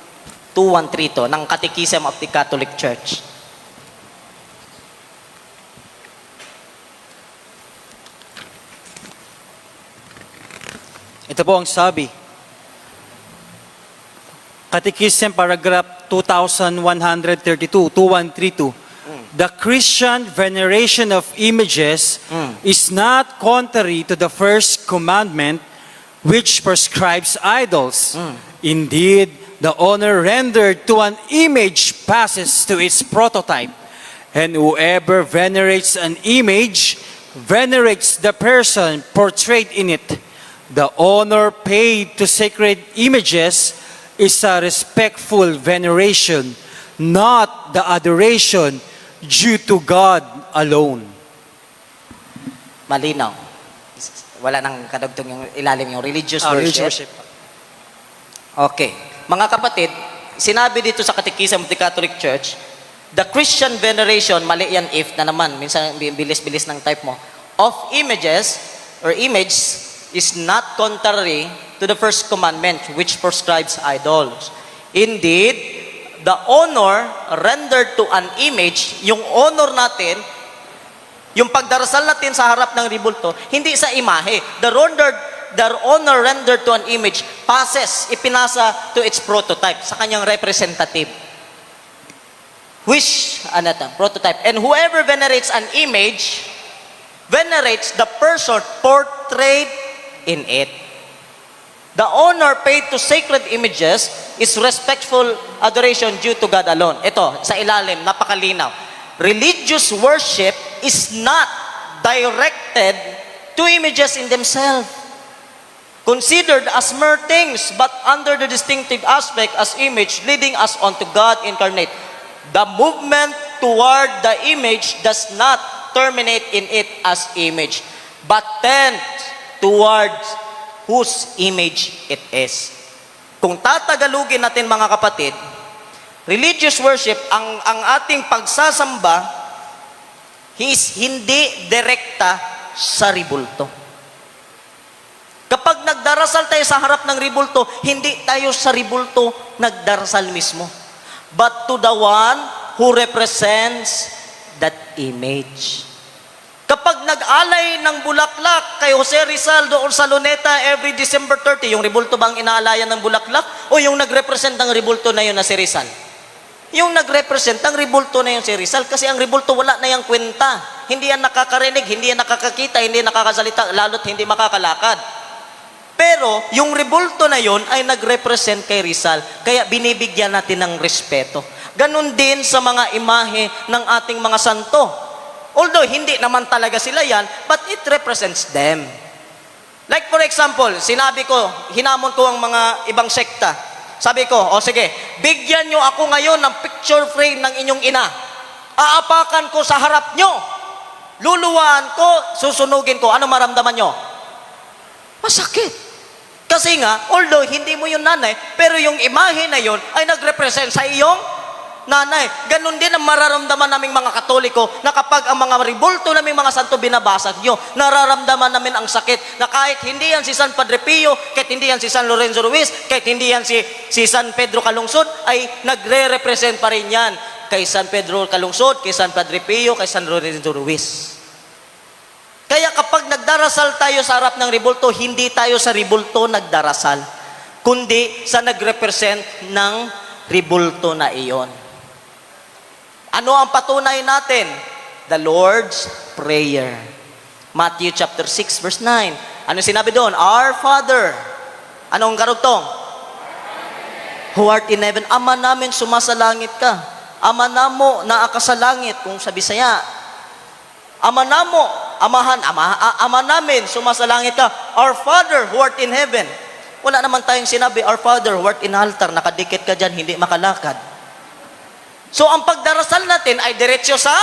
B: 2132 ng Catechism of the Catholic Church.
C: Ito po ang sabi. Catechism paragraph 2132, 2132. The Christian veneration of images is not contrary to the first commandment which prescribes idols. Indeed, the honor rendered to an image passes to its prototype. And whoever venerates an image venerates the person portrayed in it. The honor paid to sacred images is a respectful veneration, not the adoration due to God alone.
B: Malinaw. Wala nang kadagtong yung ilalim yung religious worship. Okay. Mga kapatid, sinabi dito sa Catechism of the Catholic Church, the Christian veneration, mali yan if na naman, minsan bilis-bilis ng type mo, of images or image is not contrary to the first commandment which prescribes idols. Indeed, the honor rendered to an image, yung honor natin, yung pagdarasal natin sa harap ng ribulto, hindi sa imahe. The honor rendered to an image passes, ipinasa to its prototype, sa kanyang representative. Prototype. And whoever venerates an image, venerates the person portrayed in it. The honor paid to sacred images is respectful adoration due to God alone. Ito, sa ilalim, napakalinaw. Religious worship is not directed to images in themselves, considered as mere things, but under the distinctive aspect as image, leading us on to God incarnate. The movement toward the image does not terminate in it as image, but tends towards whose image it is. Kung tatagalugin natin mga kapatid, religious worship, ang ating pagsasamba, hindi direkta sa ribulto. Kapag nagdarasal tayo sa harap ng ribulto, hindi tayo sa ribulto nagdarasal mismo, but to the one who represents that image. Kapag nag-alay ng bulaklak kay Jose Rizal doon sa Luneta every December 30, yung rebulto bang inaalayan ng bulaklak o yung nag-represent ng rebulto na yun na si Rizal? Yung nag-represent ang rebulto na yun si Rizal kasi ang rebulto wala na yung kwenta. Hindi yan nakakarinig, hindi yan nakakakita, hindi yan nakakasalita, lalo't hindi makakalakad. Pero yung rebulto na yun ay nag-represent kay Rizal. Kaya binibigyan natin ng respeto. Ganon din sa mga imahe ng ating mga santo. Although hindi naman talaga sila yan, but it represents them. Like for example, sinabi ko, hinamon ko ang mga ibang sekta. Sabi ko, o sige, bigyan nyo ako ngayon ng picture frame ng inyong ina. Aapakan ko sa harap nyo. Luluwaan ko, susunugin ko. Ano maramdaman nyo? Masakit. Kasi nga, although hindi mo yung nanay, pero yung imahe na yun ay nag-represent sa iyong nanay. Ganon din ang mararamdaman naming mga Katoliko na kapag ang mga rebulto naming mga santo binabasag nyo, nararamdaman namin ang sakit na kahit hindi yan si San Padre Pio, kahit hindi yan si San Lorenzo Ruiz, kahit hindi yan si San Pedro Calungsod, ay nagre-represent pa rin yan kay San Pedro Calungsod, kay San Padre Pio, kay San Lorenzo Ruiz. Kaya kapag nagdarasal tayo sa harap ng rebulto, hindi tayo sa rebulto nagdarasal, kundi sa nagrepresent ng rebulto na iyon. Ano ang patunay natin? The Lord's Prayer. Matthew chapter 6 verse 9. Ano sinabi doon? Our Father. Anong karugtong? Who art in heaven. Ama namin, sumasalangit ka. Ama namo, naakasalangit. Kung sa Bisaya. Ama namo, amahan, ama namin, sumasalangit ka. Our Father who art in heaven. Wala naman tayong sinabi, Our Father who art in altar. Nakadikit ka dyan, hindi makalakad. So, ang pagdarasal natin ay diretsyo sa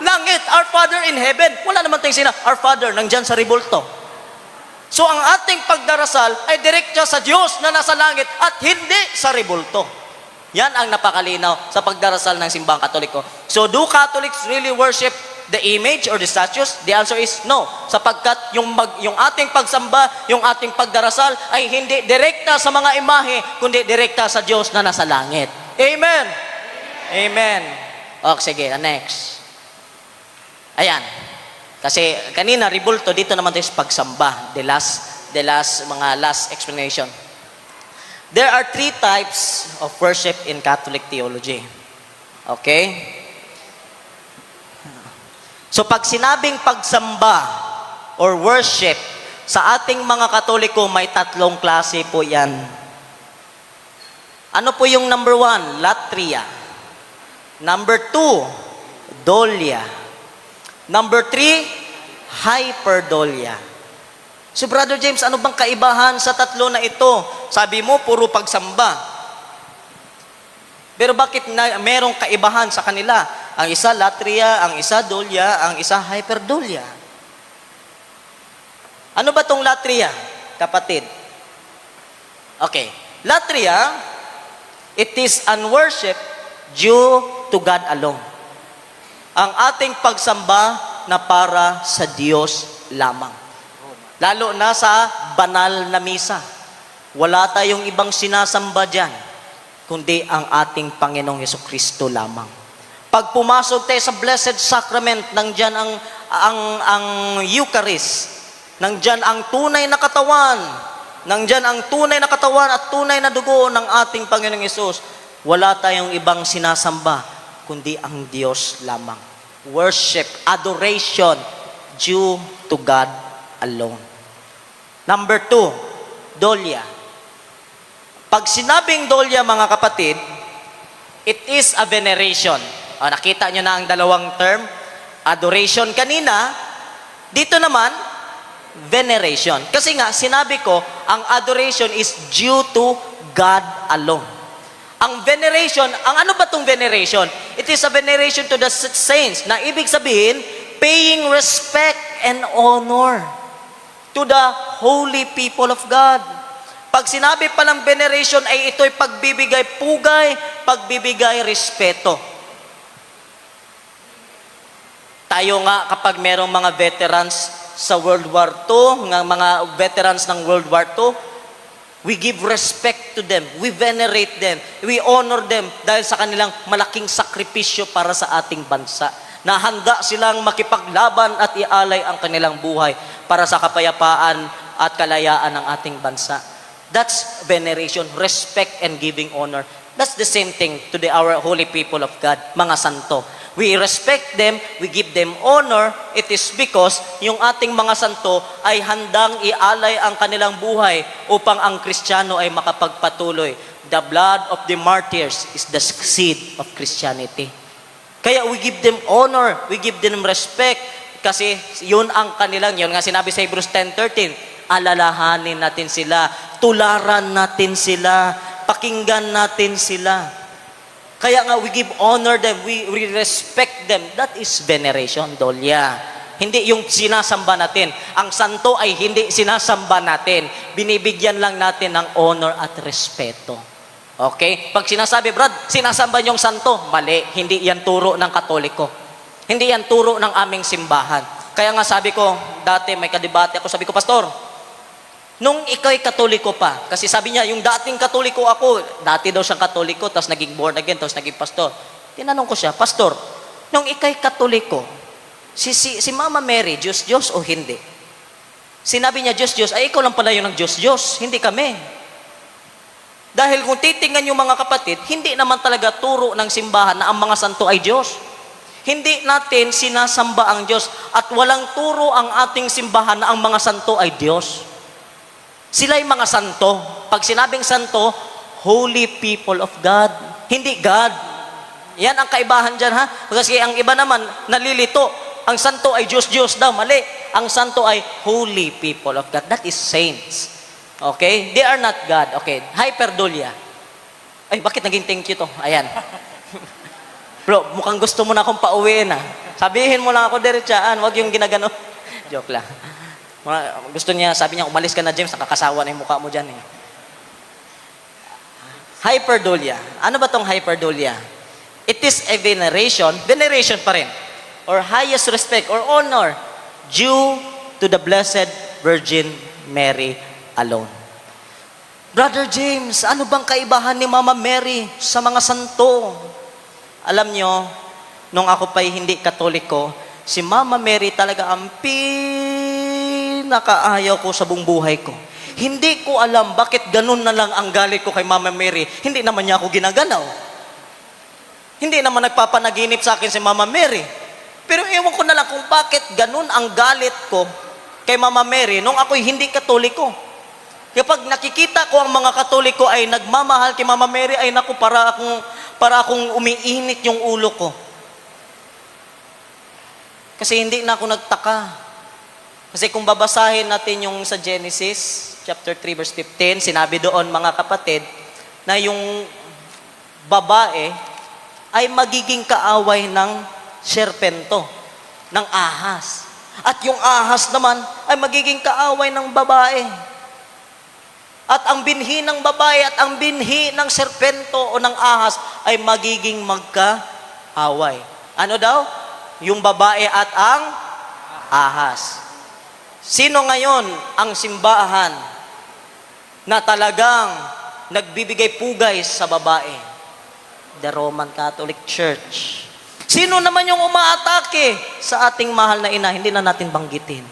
B: langit. Our Father in heaven. Wala naman tayong sinabi, Our Father, nandyan sa rebulto. So, ang ating pagdarasal ay diretsyo sa Diyos na nasa langit at hindi sa rebulto. Yan ang napakalinaw sa pagdarasal ng simbahang Katoliko. So, do Catholics really worship the image or the statues? The answer is no. Sapagkat yung ating pagsamba, yung ating pagdarasal ay hindi direkta sa mga imahe, kundi direkta sa Diyos na nasa langit. Amen. Amen. Okay, sige, next. Ayan. Kasi kanina, rebulto, dito naman tayo sa pagsamba. The last explanation. There are 3 types of worship in Catholic theology. Okay? So pag sinabing pagsamba or worship, sa ating mga Katoliko, may 3 klase po yan. Ano po yung number 1? Latria. Number 2, Dolia. Number 3, Hyperdolia. So Brother James, ano bang kaibahan sa 3 na ito? Sabi mo, puro pagsamba. Pero bakit merong kaibahan sa kanila? Ang isa Latria, ang isa Dolia, ang isa Hyperdolia. Ano ba tong Latria, kapatid? Okay. Latria, it is an worship due to God alone. Ang ating pagsamba na para sa Diyos lamang. Lalo na sa banal na misa. Wala tayong ibang sinasamba dyan, kundi ang ating Panginoong Jesucristo lamang. Pag pumasok tayo sa Blessed Sacrament, nandyan ang Eucharist, nandyan ang tunay na katawan, nandyan ang tunay na katawan at tunay na dugo ng ating Panginoong Yesus. Wala tayong ibang sinasamba, kundi ang Diyos lamang. Worship, adoration, due to God alone. Number 2, Dolia. Pag sinabing Dolia, mga kapatid, it is a veneration. Nakita nyo na ang dalawang term. Adoration kanina, dito naman, veneration. Kasi nga, sinabi ko, ang adoration is due to God alone. Ang veneration, ang ano ba itong veneration? It is a veneration to the saints, na ibig sabihin, paying respect and honor to the holy people of God. Pag sinabi pa ng veneration, ay ito'y pagbibigay pugay, pagbibigay respeto. Tayo nga, kapag merong mga veterans sa World War II, mga veterans ng World War II, we give respect to them. We venerate them. We honor them dahil sa kanilang malaking sakripisyo para sa ating bansa. na handa silang makipaglaban at ialay ang kanilang buhay para sa kapayapaan at kalayaan ng ating bansa. That's veneration, respect and giving honor. That's the same thing to our holy people of God, mga santo. We respect them, we give them honor. It is because yung ating mga santo ay handang ialay ang kanilang buhay upang ang Kristiyano ay makapagpatuloy. The blood of the martyrs is the seed of Christianity. Kaya we give them honor, we give them respect, kasi yun ang kanilang, yun nga sinabi sa Hebrews 10:13, alalahanin natin sila, tularan natin sila, pakinggan natin sila. Kaya nga, we give honor them, we respect them. That is veneration, Dolya. Hindi yung sinasamba natin. Ang santo ay hindi sinasamba natin. Binibigyan lang natin ng honor at respeto. Okay? Pag sinasabi, Brad, sinasamba niyong santo, mali. Hindi yan turo ng Katoliko. Hindi yan turo ng aming simbahan. Kaya nga sabi ko, dati may kadebate ako, sabi ko, Pastor, nung ikaw'y Katoliko pa, kasi sabi niya, yung dating Katoliko ako, dati daw siyang Katoliko, tapos naging born again, tapos naging pastor. Tinanong ko siya, Pastor, nung ikaw'y Katoliko, si Mama Mary, Diyos o hindi? Sinabi niya, Diyos, ay ikaw lang pala yun ng Diyos, hindi kami. Dahil kung titingnan yung mga kapatid, hindi naman talaga turo ng simbahan na ang mga santo ay Diyos. Hindi natin sinasamba ang Diyos at walang turo ang ating simbahan na ang mga santo ay Diyos. Sila yung mga santo. Pag sinabing santo, holy people of God. Hindi God. Yan ang kaibahan dyan, ha? Kasi ang iba naman, nalilito. Ang santo ay Diyos daw. Mali. Ang santo ay holy people of God. That is saints. Okay? They are not God. Okay. Hyperdulia. Ay, bakit naging thank you to? Ayan. Bro, mukhang gusto mo na akong pauwiin, ha? Sabihin mo lang ako diretsaan. Huwag yung ginagano. Joke lang. Gusto niya, sabi niya, umalis ka na, James, nakakasawa na yung mukha mo dyan. Eh. Hyperdulia. Ano ba tong hyperdulia? It is a veneration pa rin, or highest respect or honor due to the Blessed Virgin Mary alone. Brother James, ano bang kaibahan ni Mama Mary sa mga santo? Alam nyo, nung ako pa'y hindi Katoliko, si Mama Mary talaga ang nakaayaw ko sa buong buhay ko. Hindi ko alam bakit ganun na lang ang galit ko kay Mama Mary. Hindi naman niya ako ginagalaw. Hindi naman nagpapanaginip sa akin si Mama Mary. Pero ewan ko na lang kung bakit ganun ang galit ko kay Mama Mary nung ako'y hindi Katoliko. Kapag nakikita ko ang mga Katoliko ay nagmamahal kay Mama Mary, ay naku, para akong umiinit yung ulo ko. Kasi hindi na ako nagtaka. Kasi kung babasahin natin yung sa Genesis, chapter 3, verse 15, sinabi doon, mga kapatid, na yung babae ay magiging kaaway ng serpento, ng ahas. At yung ahas naman ay magiging kaaway ng babae. At ang binhi ng babae at ang binhi ng serpento o ng ahas ay magiging magkaaway. Ano daw? Yung babae at ang ahas. Sino ngayon ang simbahan na talagang nagbibigay pugay sa babae? The Roman Catholic Church. Sino naman yung umaatake sa ating mahal na ina? Hindi na natin banggitin.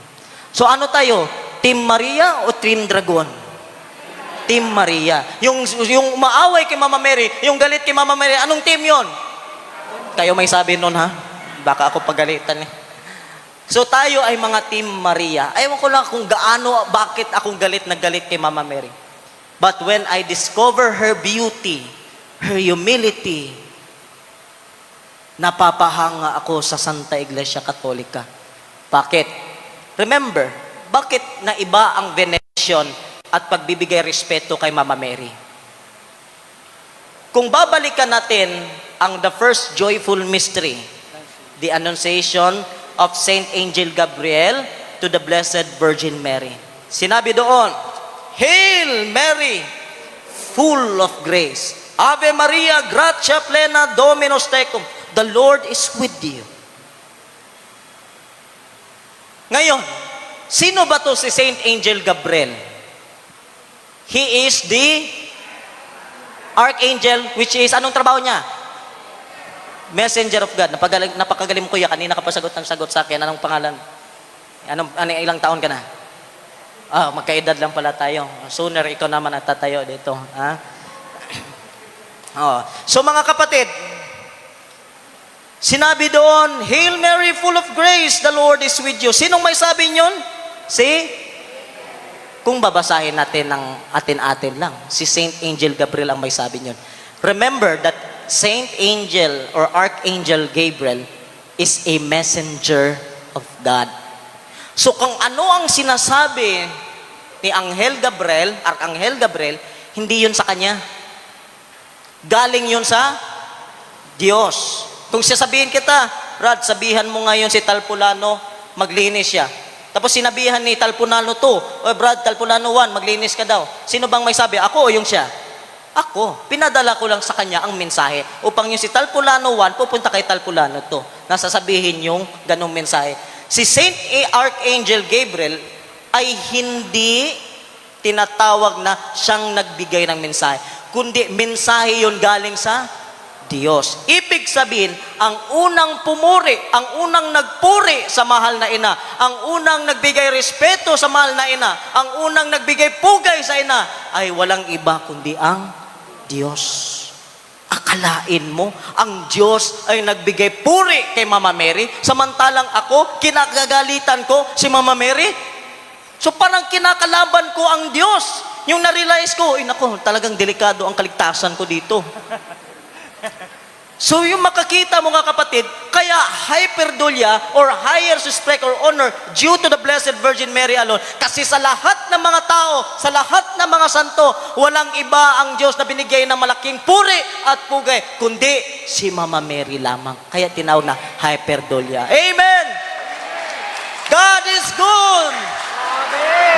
B: So ano tayo? Team Maria o Team Dragon? Team Maria. Yung umaaway kay Mama Mary, yung galit kay Mama Mary, anong team yon? Kayo may sabi nun, ha? Baka ako pagalitan eh. So tayo ay mga Team Maria. Ewan ko lang kung bakit akong galit na galit kay Mama Mary. But when I discover her beauty, her humility, napapahanga ako sa Santa Iglesia Katolika. Bakit? Remember, bakit naiba ang veneration at pagbibigay respeto kay Mama Mary? Kung babalikan natin ang the first joyful mystery, the Annunciation of Saint Angel Gabriel to the Blessed Virgin Mary. Sinabi doon, Hail Mary, full of grace. Ave Maria, gratia plena, Dominus tecum. The Lord is with you. Ngayon, sino ba to si Saint Angel Gabriel? He is the Archangel, which is, anong trabaho niya? Messenger of God. Napakagaling mo kuya. Kanina ka pa sagot ng sagot sa akin. Anong pangalan? Ilang taon ka na? Magkaedad lang pala tayo. Sooner, ikaw naman ang tatayo dito. Ha? So mga kapatid, sinabi doon, Hail Mary, full of grace, the Lord is with you. Sinong may sabi yun? Kung babasahin natin ng atin-atin lang, si Saint Angel Gabriel ang may sabi yun. Remember that Saint Angel or Archangel Gabriel is a messenger of God. So kung ano ang sinasabi ni Archangel Gabriel, hindi yun sa kanya. Galing yun sa Diyos. Kung sasabihin kita, Brad, sabihan mo ngayon si Talpulano, maglinis siya. Tapos sinabihan ni Talpulano to, Brad, Talpulano 1, maglinis ka daw. Sino bang may sabi? Ako o yung siya? Ako. Pinadala ko lang sa kanya ang mensahe. Upang yung si Talpulano 1, pupunta kay Talpulano to. Nasasabihin yung ganong mensahe. Si Saint Archangel Gabriel ay hindi tinatawag na siyang nagbigay ng mensahe. Kundi mensahe yun galing sa Diyos. Ibig sabihin, ang unang pumuri, ang unang nagpuri sa mahal na ina, ang unang nagbigay respeto sa mahal na ina, ang unang nagbigay pugay sa ina, ay walang iba kundi ang Diyos. Akalain mo, ang Diyos ay nagbigay puri kay Mama Mary, samantalang ako, kinagagalitan ko si Mama Mary. So parang kinakalaban ko ang Diyos. Yung na-realize ko, nako, talagang delikado ang kaligtasan ko dito. So yung makakita mo nga kapatid, kaya hyperdulia or higher respect or honor due to the Blessed Virgin Mary alone. Kasi sa lahat ng mga tao, sa lahat ng mga santo, walang iba ang Diyos na binigay ng malaking puri at pugay, kundi si Mama Mary lamang. Kaya tinawag na hyperdulia. Amen! God is good!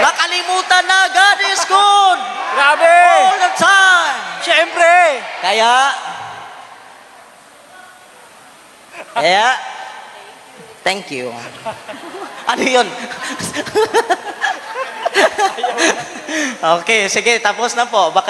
B: Nakalimutan na, God is good!
C: Grabe!
B: All the time!
C: Siyempre!
B: Kaya, thank you. Ano yun? Okay, sige, tapos na po. Baka